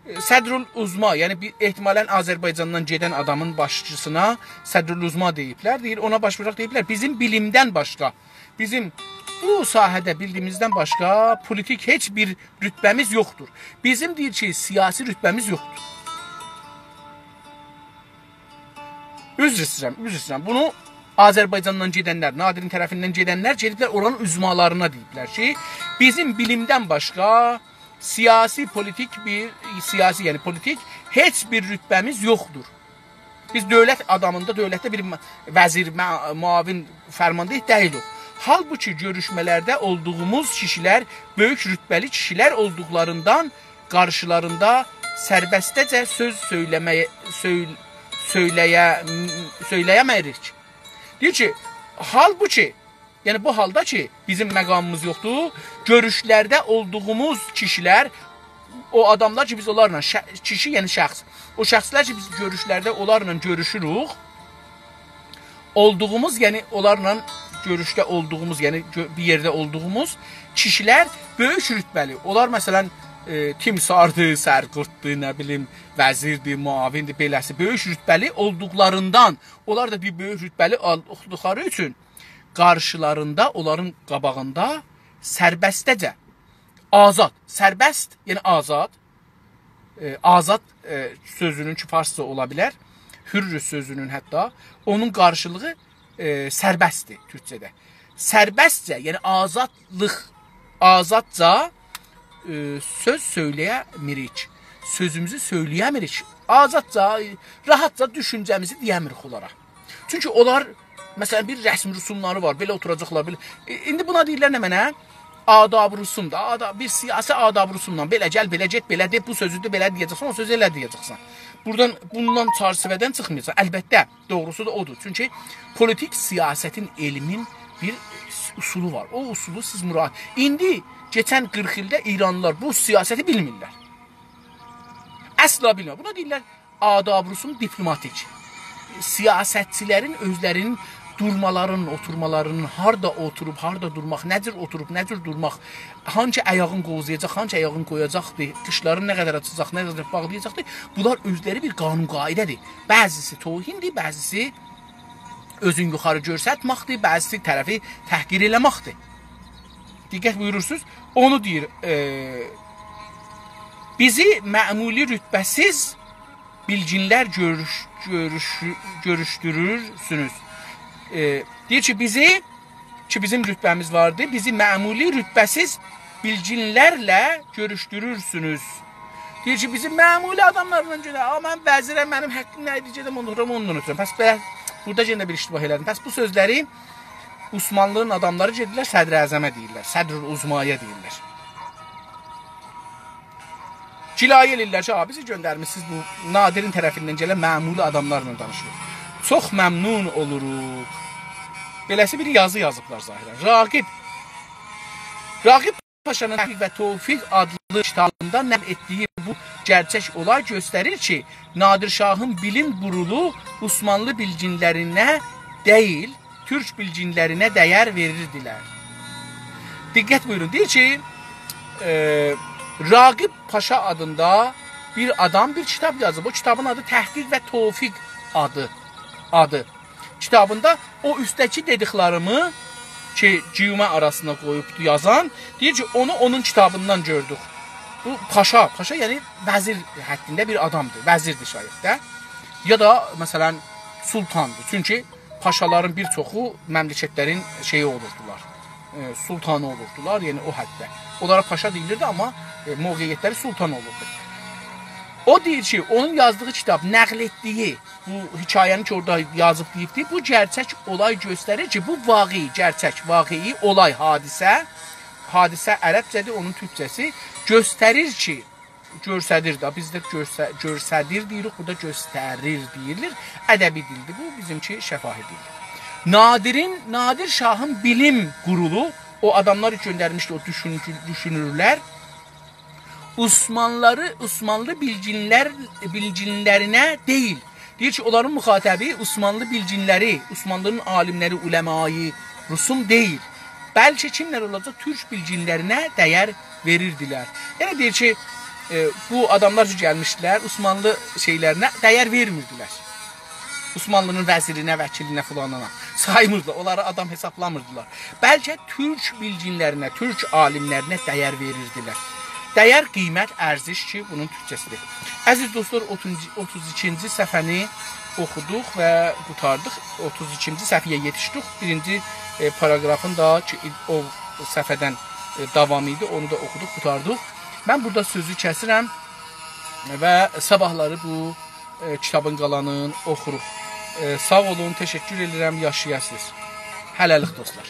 Sədrül Uzma, yəni bir ehtimalən Azərbaycandan gedən adamın başçısına Sədrül Uzma deyiblər. Deyir, ona baş vuraraq deyiblər, bizim bilimdən başqa, bizim bu sahədə bildiyimizdən başqa politik heç bir rütbəmiz yoxdur. Bizim deyir ki, siyasi rütbəmiz yoxdur. Üzr istəyirəm. Bunu Azərbaycandan gedənlər, Nadirin tərəfindən gedənlər gediblər oranın üzmalarına deyiblər ki, bizim bilimdən başqa siyasi, yəni politik heç bir rütbəmiz yoxdur. Biz dövlət adamında, dövlətdə bir vəzir, muavin, fərmandeh deyilik. Halbuki görüşmələrdə olduğumuz kişilər, böyük rütbəli kişilər olduqlarından qarşılarında sərbəstəcə söz söyləyəməyirik. Deyir ki, halbuki, yəni bu halda ki, bizim məqamımız yoxdur, görüşlərdə olduğumuz kişilər, o adamlar ki, biz onlarla, kişi yəni şəxs, o şəxslər ki, biz görüşlərdə onlarla görüşürük, olduğumuz, yəni onlarla görüşdə olduğumuz, yəni bir yerdə olduğumuz kişilər böyük rütbəli. Onlar məsələn, timsardır, sərqurtdur, nə bilim, vəzirdir, muavindir, beləsi, böyük rütbəli olduqlarından, onlar da bir böyük rütbəli olduqları üçün qarşılarında, onların qabağında sərbəstəcə, azad, sərbəst, yəni azad, azad sözünün ki, farsça ola bilər, hürrü sözünün hətta, onun qarşılığı sərbəstdir türkçədə. Sərbəstcə, yəni azadlıq, azadca söz söyləyəmirik, sözümüzü söyləyəmirik, azadca, rahatca düşüncəmizi deyəmirik onlara. Çünki onlar, məsələn, bir rəsm rüsumları var, belə oturacaqlar, belə. İndi buna deyirlər nə mənə? Adab rüsumda, bir siyasi adab rüsumdan, belə gəl, belə get, belə de, bu sözü də belə deyəcəksən, o sözü elə deyəcəksən. Bundan çarşıvədən çıxmayacaq. Əlbəttə, doğrusu da odur. Çünki politik siyasətin elmin bir usulu var. O usulu siz murad. İndi, geçən 40 ildə İranlılar bu siyasəti bilmirlər. Əsla bilmirlər. Buna deyirlər, adab rüsum diplomatik. Siyasətçilərin özlərinin durmalarının, oturmalarının, harda oturub, harda durmaq, necür oturub, necür durmaq, hangi ayağın qovzayacaq, hangi ayağın qoyacaqdır, qışları nə qədər açacaq, nə qədər bağlayacaqdır. Bunlar özləri bir qanun qaidədir. Bəzisi tohindir, bəzisi özün yuxarı görsətməkdir, bəzisi tərəfi təhqir eləməkdir. diqqət buyurursunuz, onu deyir, bizi məmuli rütbəsiz bilginlər görüşdürürsünüz. Deyir ki, bizim rütbəmiz vardı, bizi məmuli rütbəsiz bilginlərlə görüşdürürsünüz. Deyir ki, bizim məmuli adamlarla görə, mən vəzirəm, mənim həqqim nə edəcəm, ondan unuturam. Pəs belə, burada yenə bir iştibah elədim. Pəs bu sözləri Osmanlının adamları gedirlər, sədr-əzəmə deyirlər, sədr-uzmaya deyirlər. Cilayə eləyirlər ki, bizi göndərmişsiniz bu Nadirin tərəfindən gələn məmuli adamlarla danışılır. Çox məmnun oluruq. Beləsi bir yazı yazıblar zahirən. Raqib Paşanın Təhqiq və Tövfiq adlı kitabında nəql etdiyi bu gerçək olay göstərir ki, Nadir Şahın bilim qurulu Osmanlı bilginlərinə deyil, Türk bilginlərinə dəyər verirdilər. Diqqət buyurun, deyir ki, Raqib Paşa adında bir adam bir kitab yazıb. O kitabın adı Təhqiq və Tövfiq adı. Kitabında o üstdəki dediklarımı ki, ciyumə arasına qoyubdu yazan, deyir ki, onu onun kitabından gördük. Bu paşa yəni vəzir həddində bir adamdır, vəzirdir şayət də. Ya da, məsələn, sultandır. Çünki paşaların bir çoxu məmləkətlərin şeyi olurdular, sultanı olurdular, yəni o həddə. Onlara paşa deyilirdi, amma mövqeyyətləri sultan olurdu. O deyir ki, onun yazdığı kitab, nəql etdiyi, bu hikayəni ki, orada yazıb deyibdir, bu gerçək olay göstərir ki, bu vaqi, gerçək, vaqi, olay, hadisə ərəbcədir, onun türkçəsi, göstərir ki, görsədir də, bizdə görsədir deyirik, burada göstərir deyilir, ədəbi dildir, bu bizimki şəfahi dildir. Nadir Şahın bilim qurulu, o adamları göndərmişdi, o düşünürlər, Osmanlı bilginlərinə deyil. Deyir ki, onların müxatəbi Osmanlı bilginləri, Osmanlının alimləri, uləmayı, rusum deyil. Bəlkə kimlər olacaq? Türk bilginlərinə dəyər verirdilər. Yəni deyir ki, bu adamlar ki, gəlmişdilər, Osmanlı şeylərinə dəyər vermirdilər. Osmanlının vəzirinə, vəkilinə, filanına saymırdılar, onları adam hesablamırdılar. Bəlkə Türk bilginlərinə, Türk alimlərinə dəyər verirdilər. Dəyər, qiymət, ərziş ki, bunun türkçəsidir. Əziz dostlar, 32-ci səhifəni oxuduq və qutardıq. 32-ci səhifəyə yetişdik. Birinci paragrafın da ki, o səhifədən davam idi, onu da oxuduq, qutardıq. Mən burada sözü kəsirəm və sabahları bu kitabın qalanını oxuruq. Sağ olun, təşəkkür edirəm, yaşayasınız. Hələlik dostlar.